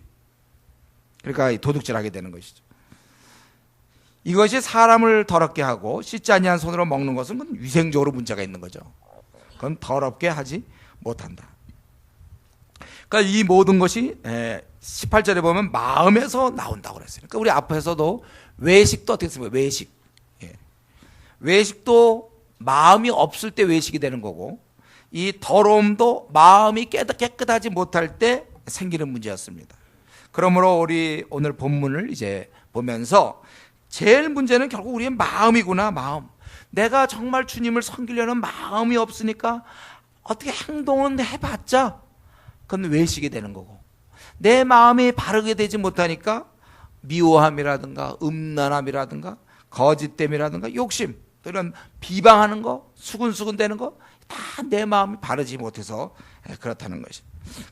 그러니까 도둑질하게 되는 것이죠. 이것이 사람을 더럽게 하고 씻지 아니한 손으로 먹는 것은 그건 위생적으로 문제가 있는 거죠. 그건 더럽게 하지 못한다. 그러니까 이 모든 것이 18절에 보면 마음에서 나온다고 그랬어요. 그러니까 우리 앞에서도 외식도 어떻게 씁니까? 외식. 외식도 마음이 없을 때 외식이 되는 거고, 이 더러움도 마음이 깨끗하지 못할 때 생기는 문제였습니다. 그러므로 우리 오늘 본문을 이제 보면서 제일 문제는 결국 우리의 마음이구나. 마음. 내가 정말 주님을 섬기려는 마음이 없으니까 어떻게 행동은 해봤자 그건 외식이 되는 거고, 내 마음이 바르게 되지 못하니까 미워함이라든가 음란함이라든가 거짓됨이라든가 욕심, 이런 비방하는 거, 수근수근 되는 거 다 내 마음이 바르지 못해서 그렇다는 것이.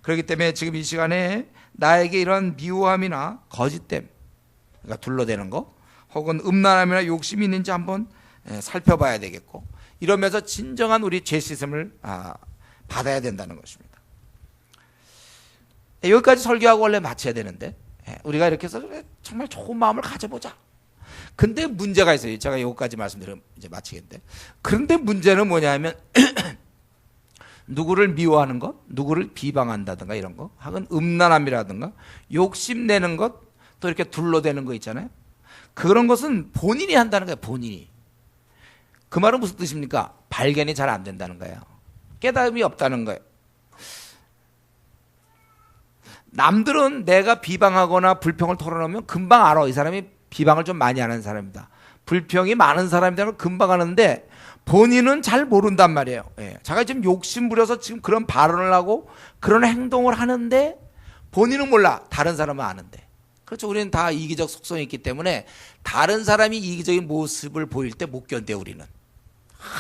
그렇기 때문에 지금 이 시간에 나에게 이런 미워함이나 거짓됨, 그러니까 둘러대는 거, 혹은 음란함이나 욕심이 있는지 한번 살펴봐야 되겠고, 이러면서 진정한 우리 죄 씻음을 받아야 된다는 것입니다. 여기까지 설교하고 원래 마쳐야 되는데, 우리가 이렇게 해서 정말 좋은 마음을 가져보자. 근데 문제가 있어요. 제가 여기까지 말씀드리면 이제 마치겠는데, 그런데 문제는 뭐냐면 누구를 미워하는 것, 누구를 비방한다든가 이런 거, 혹은 음란함이라든가 욕심내는 것, 또 이렇게 둘러대는 거 있잖아요. 그런 것은 본인이 한다는 거예요. 본인이. 그 말은 무슨 뜻입니까? 발견이 잘 안 된다는 거예요. 깨달음이 없다는 거예요. 남들은 내가 비방하거나 불평을 털어놓으면 금방 알아. 이 사람이 비방을 좀 많이 하는 사람이다, 불평이 많은 사람이라면 금방 하는데 본인은 잘 모른단 말이에요. 자기가 지금 욕심 부려서 지금 그런 발언을 하고 그런 행동을 하는데 본인은 몰라. 다른 사람은 아는데. 그렇죠. 우리는 다 이기적 속성이 있기 때문에 다른 사람이 이기적인 모습을 보일 때 못 견뎌. 우리는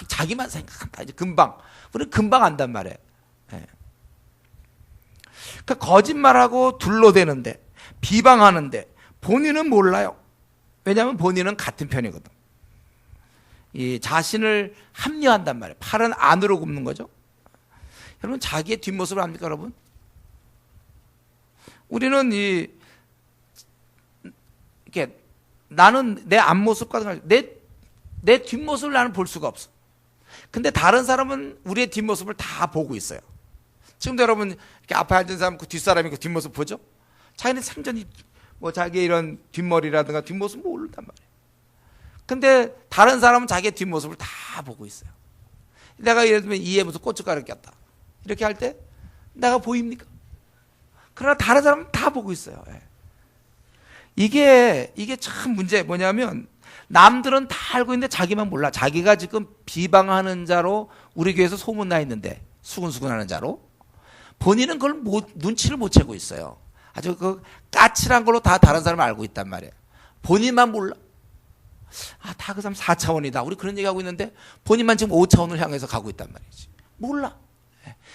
자기만 생각한다. 이제 금방, 우리는 금방 안단 말이에요. 그러니까 거짓말하고 둘러대는데, 비방하는데 본인은 몰라요. 왜냐하면 본인은 같은 편이거든. 이 자신을 합리화한단 말이에요. 팔은 안으로 굽는 거죠. 여러분, 자기의 뒷모습을 압니까, 여러분? 우리는 이렇게 나는 내 앞모습과 내 뒷모습을 나는 볼 수가 없어. 근데 다른 사람은 우리의 뒷모습을 다 보고 있어요. 지금도 여러분 이렇게 앞에 앉은 사람 그 뒷사람이 그 뒷모습 보죠? 자기는 생전이 뭐 자기의 이런 뒷머리라든가 뒷모습 모른단 말이에요. 근데 다른 사람은 자기의 뒷모습을 다 보고 있어요. 내가 예를 들면 이에 무슨 고춧가루 꼈다, 이렇게 할 때 내가 보입니까? 그러나 다른 사람은 다 보고 있어요. 이게 참 문제 뭐냐면, 남들은 다 알고 있는데 자기만 몰라. 자기가 지금 비방하는 자로 우리 교회에서 소문나 있는데, 수근수근하는 자로, 본인은 그걸 눈치를 못 채고 있어요. 아주 그 까칠한 걸로 다 다른 사람을 알고 있단 말이에요. 본인만 몰라. 다 그 사람 4차원이다. 우리 그런 얘기하고 있는데 본인만 지금 5차원을 향해서 가고 있단 말이지. 몰라.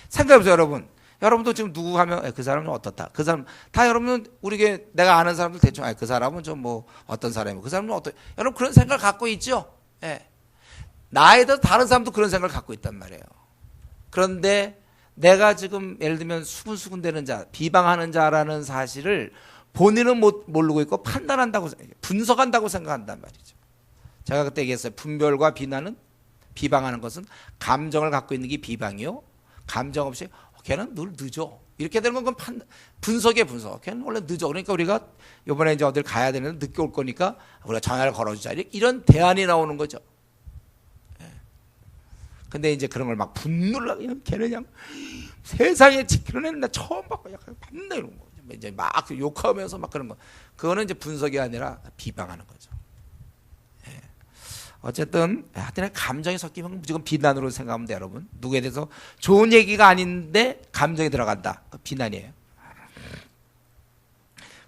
생각해보세요, 여러분. 여러분도 지금 누구 하면 그 사람은 어떻다. 그 사람 다 여러분은 우리게 내가 아는 사람들 대충 그 사람은 좀 뭐 어떤 사람이고 그 사람은 어떤, 여러분 그런 생각을 갖고 있죠. 나에 대해서 다른 사람도 그런 생각을 갖고 있단 말이에요. 그런데 내가 지금 예를 들면 수근수근대는 자, 비방하는 자라는 사실을 본인은 모르고 있고 판단한다고, 분석한다고 생각한단 말이죠. 제가 그때 얘기했어요. 분별과 비난은, 비방하는 것은 감정을 갖고 있는 게 비방이요, 감정 없이 걔는 늘 늦어, 이렇게 되는 건 분석이에요. 분석. 걔는 원래 늦어. 그러니까 우리가 이번에 이제 어딜 가야 되는데 늦게 올 거니까 우리가 전화를 걸어주자, 이런 대안이 나오는 거죠. 근데 이제 그런 걸 막 분노를 하고, 그냥 걔는 그냥 세상에 지키는 애는 나 처음 봤고, 약간 밤낮 이런 거. 이제 막 욕하면서 막 그런 거. 그거는 이제 분석이 아니라 비방하는 거죠. 어쨌든, 하여튼 감정이 섞이면 지금 비난으로 생각하면 돼요, 여러분. 누구에 대해서 좋은 얘기가 아닌데 감정이 들어간다. 비난이에요.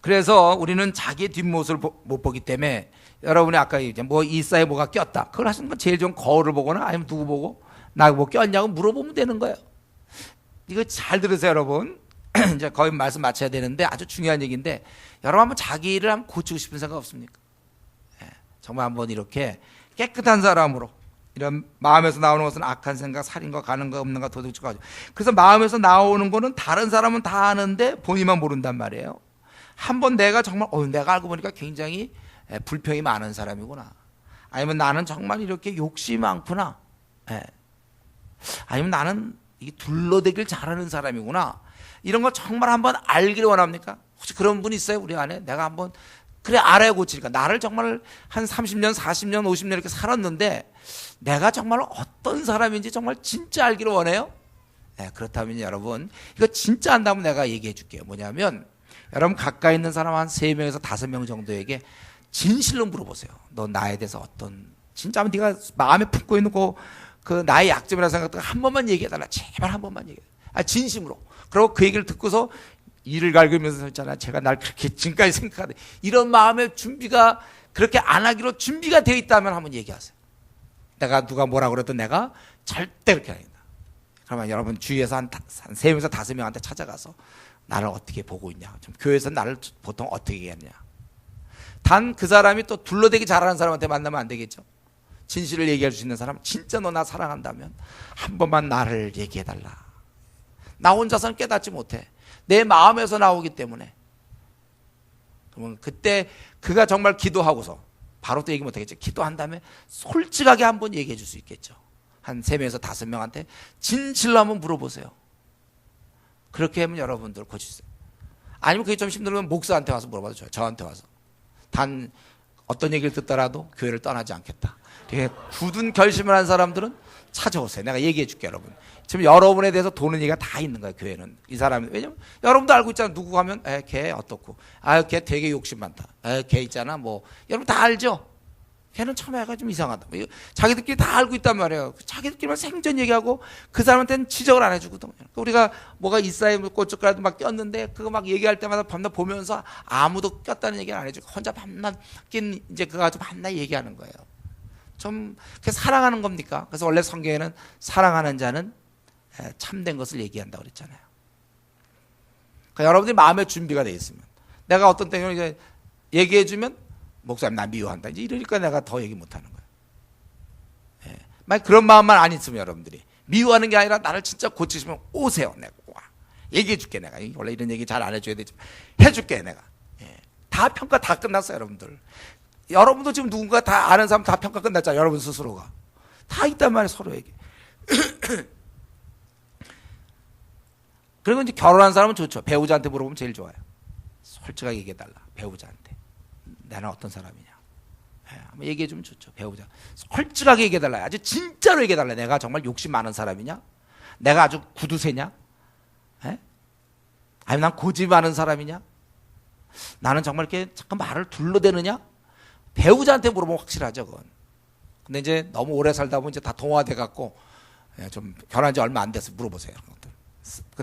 그래서 우리는 자기의 뒷모습을 못 보기 때문에, 여러분이 아까 이제 뭐 이사에 뭐가 꼈다, 그걸 하시는 건 제일 좋은 거울을 보거나 아니면 누구 보고 나 뭐 꼈냐고 물어보면 되는 거예요. 이거 잘 들으세요, 여러분. 이제 거의 말씀 마쳐야 되는데 아주 중요한 얘기인데, 여러분 한번 자기를 한번 고치고 싶은 생각 없습니까? 정말 한번 이렇게 깨끗한 사람으로, 이런 마음에서 나오는 것은 악한 생각, 살인과 가는가 없는가 도둑질까. 그래서 마음에서 나오는 거는 다른 사람은 다 아는데 본인만 모른단 말이에요. 한번 내가 정말 내가 알고 보니까 굉장히 불평이 많은 사람이구나. 아니면 나는 정말 이렇게 욕심이 많구나. 아니면 나는 이 둘러대길 잘하는 사람이구나. 이런 거 정말 한번 알기를 원합니까? 혹시 그런 분 있어요? 우리 안에 내가 한번 그래 알아야 고치니까. 나를 정말 한 30년 40년 50년 이렇게 살았는데 내가 정말 어떤 사람인지 정말 진짜 알기를 원해요? 그렇다면 여러분 이거 진짜 안다면 내가 얘기해 줄게요. 뭐냐면 여러분 가까이 있는 사람 한 3명에서 5명 정도에게 진실로 물어보세요. 너 나에 대해서 어떤 진짜 네가 마음에 품고 있는 그 나의 약점이라는 생각도 한 번만 얘기해달라. 제발 한 번만 얘기해. 진심으로. 그리고 그 얘기를 듣고서 이를 갈기면서 있잖아. 제가 날 그렇게 지금까지 생각하는데 이런 마음의 준비가 그렇게 안 하기로 준비가 되어 있다면 한번 얘기하세요. 내가 누가 뭐라 그래도 내가 절대 그렇게 안 한다. 그러면 여러분 주위에서 한 3명에서 5명한테 찾아가서 나를 어떻게 보고 있냐. 좀 교회에서 나를 보통 어떻게 얘기하냐. 단 그 사람이 또 둘러대기 잘하는 사람한테 만나면 안 되겠죠. 진실을 얘기할 수 있는 사람, 진짜 너 나 사랑한다면 한 번만 나를 얘기해달라. 나 혼자서는 깨닫지 못해. 내 마음에서 나오기 때문에. 그러면 그때 그가 정말 기도하고서 바로 또 얘기 못하겠죠. 기도한 다음에 솔직하게 한번 얘기해 줄 수 있겠죠. 한 3명에서 5명한테 진실로 한번 물어보세요. 그렇게 하면 여러분들 고칠 수 있어요. 아니면 그게 좀 힘들면 목사한테 와서 물어봐도 좋아요. 저한테 와서. 단 어떤 얘기를 듣더라도 교회를 떠나지 않겠다. 되게 굳은 결심을 한 사람들은 찾아오세요. 내가 얘기해 줄게 여러분. 지금 여러분에 대해서 도는 얘기가 다 있는 거예요. 교회는. 이 사람이. 왜냐면 여러분도 알고 있잖아요. 누구 가면 걔 어떻고. 걔 되게 욕심 많다. 걔 있잖아 뭐. 여러분 다 알죠. 걔는 처음에가 좀 이상하다. 자기들끼리 다 알고 있단 말이에요. 자기들끼리만 생전 얘기하고 그 사람한테는 지적을 안 해주거든요. 우리가 뭐가 이사에 꽃젓가락도 막 꼈는데 그거 막 얘기할 때마다 밤낮 보면서 아무도 꼈다는 얘기를 안 해주고 혼자 밤낮 낀 이제 그거 가지고 밤낮 얘기하는 거예요. 좀 사랑하는 겁니까? 그래서 원래 성경에는 사랑하는 자는 참된 것을 얘기한다고 그랬잖아요. 그러니까 여러분들이 마음의 준비가 돼 있으면 내가 어떤 때는 이제 얘기해주면 목사님 나 미워한다. 이제 이러니까 내가 더 얘기 못하는 거예요. 만약 그런 마음만 안 있으면 여러분들이 미워하는 게 아니라 나를 진짜 고치시면 오세요. 내가 얘기해줄게. 내가 원래 이런 얘기 잘 안 해줘야 되지만 해줄게. 내가 다 평가 다 끝났어요. 여러분도 지금 누군가 다 아는 사람 다 평가 끝났잖아요. 여러분 스스로가 다 있단 말이에요. 서로에게. 그리고 이제 결혼한 사람은 좋죠. 배우자한테 물어보면 제일 좋아요. 솔직하게 얘기해달라. 배우자한테 나는 어떤 사람이냐. 한번 얘기해주면 좋죠. 배우자 솔직하게 얘기해달라. 아주 진짜로 얘기해달라. 내가 정말 욕심 많은 사람이냐. 내가 아주 구두쇠냐. 아니면 난 고집 많은 사람이냐. 나는 정말 이렇게 잠깐 말을 둘러대느냐. 배우자한테 물어보면 확실하죠. 그건. 근데 이제 너무 오래 살다 보면 이제 다 동화돼 갖고 좀 결혼한 지 얼마 안 돼서 물어보세요.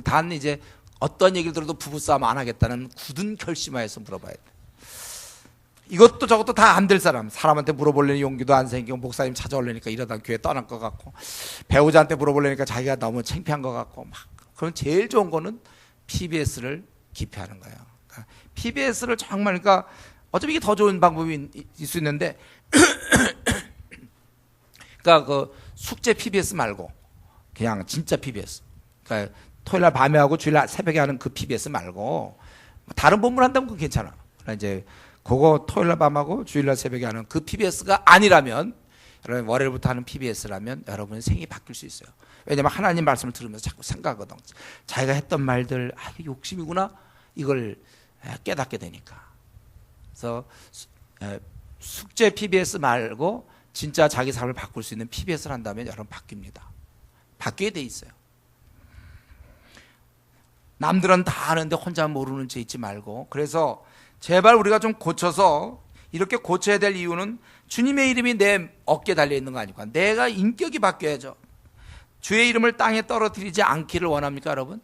단 이제 어떤 얘기를 들어도 부부싸움 안 하겠다는 굳은 결심하에서 물어봐야 돼. 이것도 저것도 다 안 될 사람한테 물어보려는 용기도 안 생기고 목사님 찾아오려니까 이러다 교회 떠날 것 같고 배우자한테 물어보려니까 자기가 너무 창피한 것 같고 막. 그럼 제일 좋은 거는 PBS를 기피하는 거예요. 그러니까 PBS를 정말 그러니까 어차피 이게 더 좋은 방법이 있을 수 있는데 그러니까 그 숙제 PBS 말고 그냥 진짜 PBS. 그러니까 토요일 날 밤에 하고 주일 날 새벽에 하는 그 PBS 말고 다른 본문 한다면 그건 괜찮아. 그러나 이제 그거 토요일 날 밤하고 주일 날 새벽에 하는 그 PBS가 아니라면 여러분 월요일부터 하는 PBS라면 여러분의 생이 바뀔 수 있어요. 왜냐하면 하나님 말씀을 들으면서 자꾸 생각하거든. 자기가 했던 말들 이게 욕심이구나 이걸 깨닫게 되니까. 그래서 숙제 PBS 말고 진짜 자기 삶을 바꿀 수 있는 PBS를 한다면 여러분 바뀝니다. 바뀌게 돼 있어요. 남들은 다 아는데 혼자 모르는 채 있지 말고. 그래서 제발 우리가 좀 고쳐서 이렇게 고쳐야 될 이유는 주님의 이름이 내 어깨에 달려있는 거 아니까 내가 인격이 바뀌어야죠. 주의 이름을 땅에 떨어뜨리지 않기를 원합니까 여러분?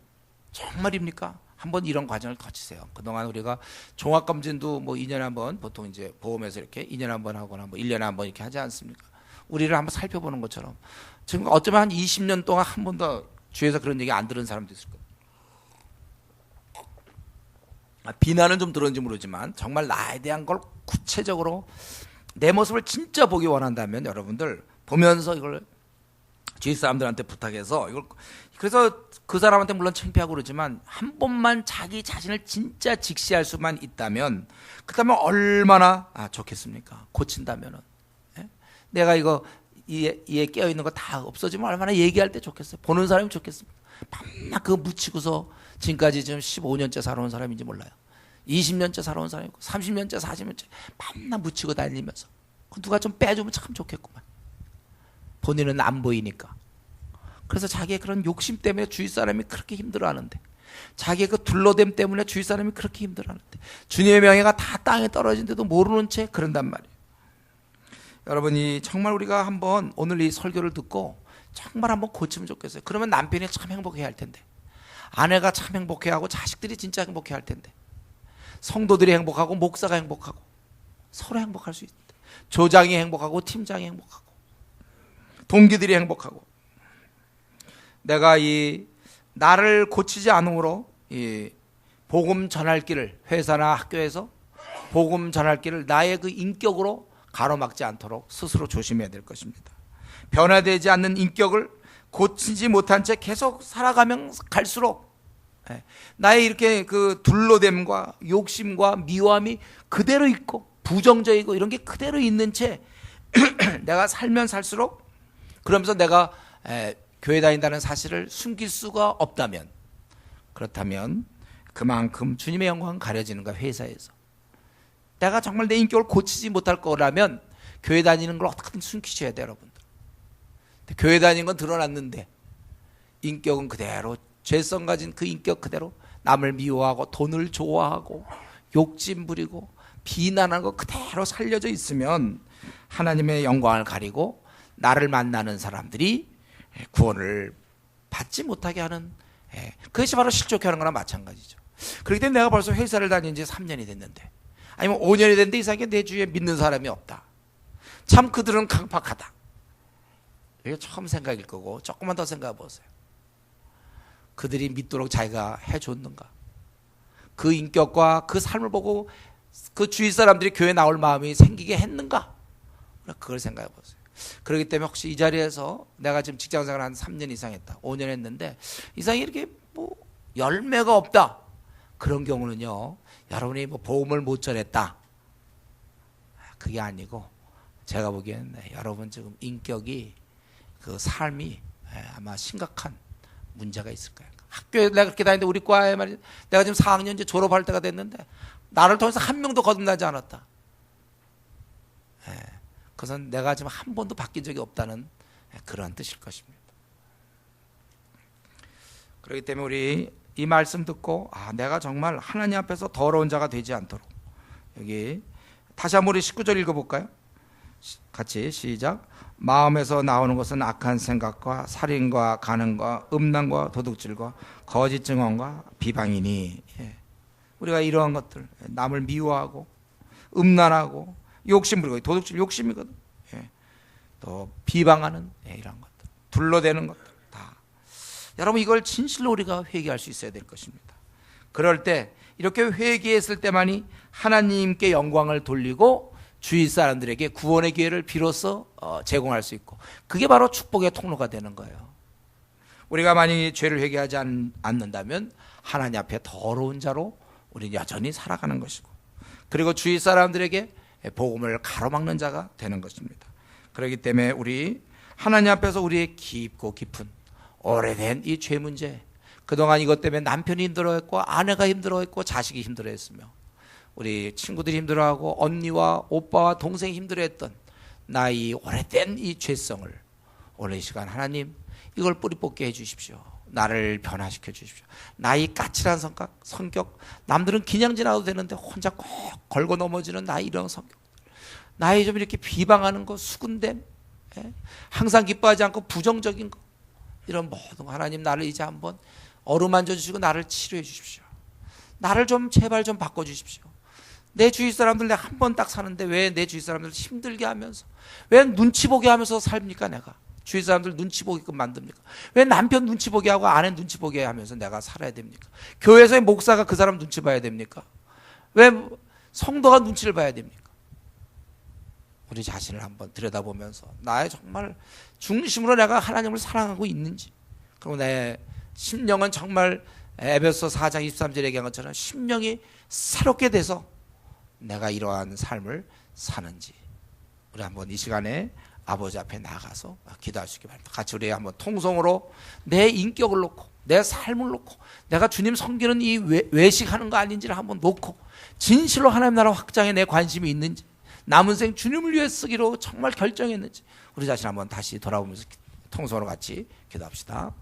정말입니까? 한번 이런 과정을 거치세요. 그동안 우리가 종합검진도 뭐 2년에 한 번 보통 이제 보험에서 이렇게 2년에 한 번 하거나 뭐 1년에 한 번 이렇게 하지 않습니까? 우리를 한번 살펴보는 것처럼 지금 어쩌면 한 20년 동안 한 번도 주위에서 그런 얘기 안 들은 사람도 있을 거예요. 비난은 좀 들었는지 모르지만 정말 나에 대한 걸 구체적으로 내 모습을 진짜 보기 원한다면 여러분들 보면서 이걸 주위 사람들한테 부탁해서 이걸, 그래서 그 사람한테 물론 창피하고 그러지만 한 번만 자기 자신을 진짜 직시할 수만 있다면 그다음에 얼마나 좋겠습니까? 고친다면은. 예? 내가 이거 이에 깨어 있는 거 다 없어지면 얼마나 얘기할 때 좋겠어요. 보는 사람이 좋겠습니다. 밤낮 그거 묻히고서 지금까지 지금 15년째 살아온 사람인지 몰라요. 20년째 살아온 사람이고 30년째 40년째 밤낮 묻히고 다니면서 누가 좀 빼주면 참 좋겠구만. 본인은 안 보이니까. 그래서 자기의 그런 욕심 때문에 주위 사람이 그렇게 힘들어하는데, 자기의 그 둘러댐 때문에 주위 사람이 그렇게 힘들어하는데, 주님의 명예가 다 땅에 떨어진데도 모르는 채 그런단 말이에요. 여러분이 정말 우리가 한번 오늘 이 설교를 듣고 정말 한번 고치면 좋겠어요. 그러면 남편이 참 행복해야 할 텐데, 아내가 참 행복해하고 자식들이 진짜 행복해야 할 텐데, 성도들이 행복하고 목사가 행복하고 서로 행복할 수 있는데, 조장이 행복하고 팀장이 행복하고 동기들이 행복하고, 내가 이 나를 고치지 않음으로 이 복음 전할 길을, 회사나 학교에서 복음 전할 길을 나의 그 인격으로 가로막지 않도록 스스로 조심해야 될 것입니다. 변화되지 않는 인격을 고치지 못한 채 계속 살아가면 갈수록 나의 이렇게 그 둘러댐과 욕심과 미워함이 그대로 있고 부정적이고 이런 게 그대로 있는 채 내가 살면 살수록, 그러면서 내가 교회 다닌다는 사실을 숨길 수가 없다면, 그렇다면 그만큼 주님의 영광은 가려지는가. 회사에서 내가 정말 내 인격을 고치지 못할 거라면 교회 다니는 걸 어떻게든 숨기셔야 돼요, 여러분들. 교회 다니는 건 드러났는데 인격은 그대로, 죄성 가진 그 인격 그대로 남을 미워하고 돈을 좋아하고 욕심 부리고 비난하는 거 그대로 살려져 있으면 하나님의 영광을 가리고 나를 만나는 사람들이 구원을 받지 못하게 하는, 그것이 바로 실족해 하는 거나 마찬가지죠. 그렇기 때문에 내가 벌써 회사를 다닌 지 3년이 됐는데, 아니면 5년이 됐는데 이상하게 내 주위에 믿는 사람이 없다. 참 그들은 강팍하다. 이게 처음 생각일 거고, 조금만 더 생각해 보세요. 그들이 믿도록 자기가 해줬는가? 그 인격과 그 삶을 보고 그 주위 사람들이 교회 나올 마음이 생기게 했는가? 그걸 생각해 보세요. 그렇기 때문에 혹시 이 자리에서 내가 지금 직장생활 한 3년 이상 했다, 5년 했는데 이상하게 이렇게 뭐 열매가 없다, 그런 경우는요, 여러분이 뭐 복음을 못 전했다, 그게 아니고 제가 보기에는 여러분 지금 인격이, 그 삶이 아마 심각한 문제가 있을 거예요. 학교에 내가 그렇게 다니는데 우리 과에 말이야, 내가 지금 4학년 이제 졸업할 때가 됐는데 나를 통해서 한 명도 거듭나지 않았다. 그것은 내가 지금 한 번도 바뀐 적이 없다는 그러한 뜻일 것입니다. 그렇기 때문에 우리 이 말씀 듣고 내가 정말 하나님 앞에서 더러운 자가 되지 않도록, 여기 다시 한번 우리 19절 읽어볼까요? 같이 시작. 마음에서 나오는 것은 악한 생각과 살인과 간음과 음란과 도둑질과 거짓 증언과 비방이니. 우리가 이러한 것들, 남을 미워하고 음란하고 욕심 부리고, 도둑질 욕심이거든. 또 비방하는 이런 것들, 둘러대는 것들 다, 여러분 이걸 진실로 우리가 회개할 수 있어야 될 것입니다. 그럴 때 이렇게 회개했을 때만이 하나님께 영광을 돌리고 주위 사람들에게 구원의 기회를 비로소 제공할 수 있고, 그게 바로 축복의 통로가 되는 거예요. 우리가 만약에 죄를 회개하지 않는다면 하나님 앞에 더러운 자로 우리는 여전히 살아가는 것이고, 그리고 주위 사람들에게 복음을 가로막는 자가 되는 것입니다. 그렇기 때문에 우리 하나님 앞에서 우리의 깊고 깊은 오래된 이 죄 문제, 그동안 이것 때문에 남편이 힘들어했고 아내가 힘들어했고 자식이 힘들어했으며 우리 친구들이 힘들어하고 언니와 오빠와 동생이 힘들어했던 나의 오래된 이 죄성을 오늘 이 시간 하나님 이걸 뿌리 뽑게 해주십시오. 나를 변화시켜 주십시오. 나의 까칠한 성격, 남들은 그냥 지나도 되는데 혼자 꼭 걸고 넘어지는 나의 이런 성격, 나의 좀 이렇게 비방하는 거, 수군됨, 항상 기뻐하지 않고 부정적인 거, 이런 모든 거 하나님 나를 이제 한번 어루만져 주시고 나를 치료해 주십시오. 나를 좀 제발 좀 바꿔 주십시오. 내 주위 사람들 내가 한 번 딱 사는데 왜 내 주위 사람들 힘들게 하면서, 왜 눈치 보게 하면서 삽니까? 내가 주위 사람들 눈치 보게끔 만듭니까? 왜 남편 눈치 보게 하고 아내 눈치 보게 하면서 내가 살아야 됩니까? 교회에서의 목사가 그 사람 눈치 봐야 됩니까? 왜 성도가 눈치를 봐야 됩니까? 우리 자신을 한번 들여다보면서 나의 정말 중심으로 내가 하나님을 사랑하고 있는지, 그리고 내 심령은 정말 에베소 4장 23절에 얘기한 것처럼 심령이 새롭게 돼서 내가 이러한 삶을 사는지, 우리 한번 이 시간에 아버지 앞에 나가서 기도할 수 있기 바랍니다. 같이 우리 한번 통성으로 내 인격을 놓고 내 삶을 놓고 내가 주님 섬기는 이 외식하는 거 아닌지를 한번 놓고 진실로 하나님 나라 확장에 내 관심이 있는지, 남은 생 주님을 위해 쓰기로 정말 결정했는지 우리 자신 한번 다시 돌아보면서 통성으로 같이 기도합시다.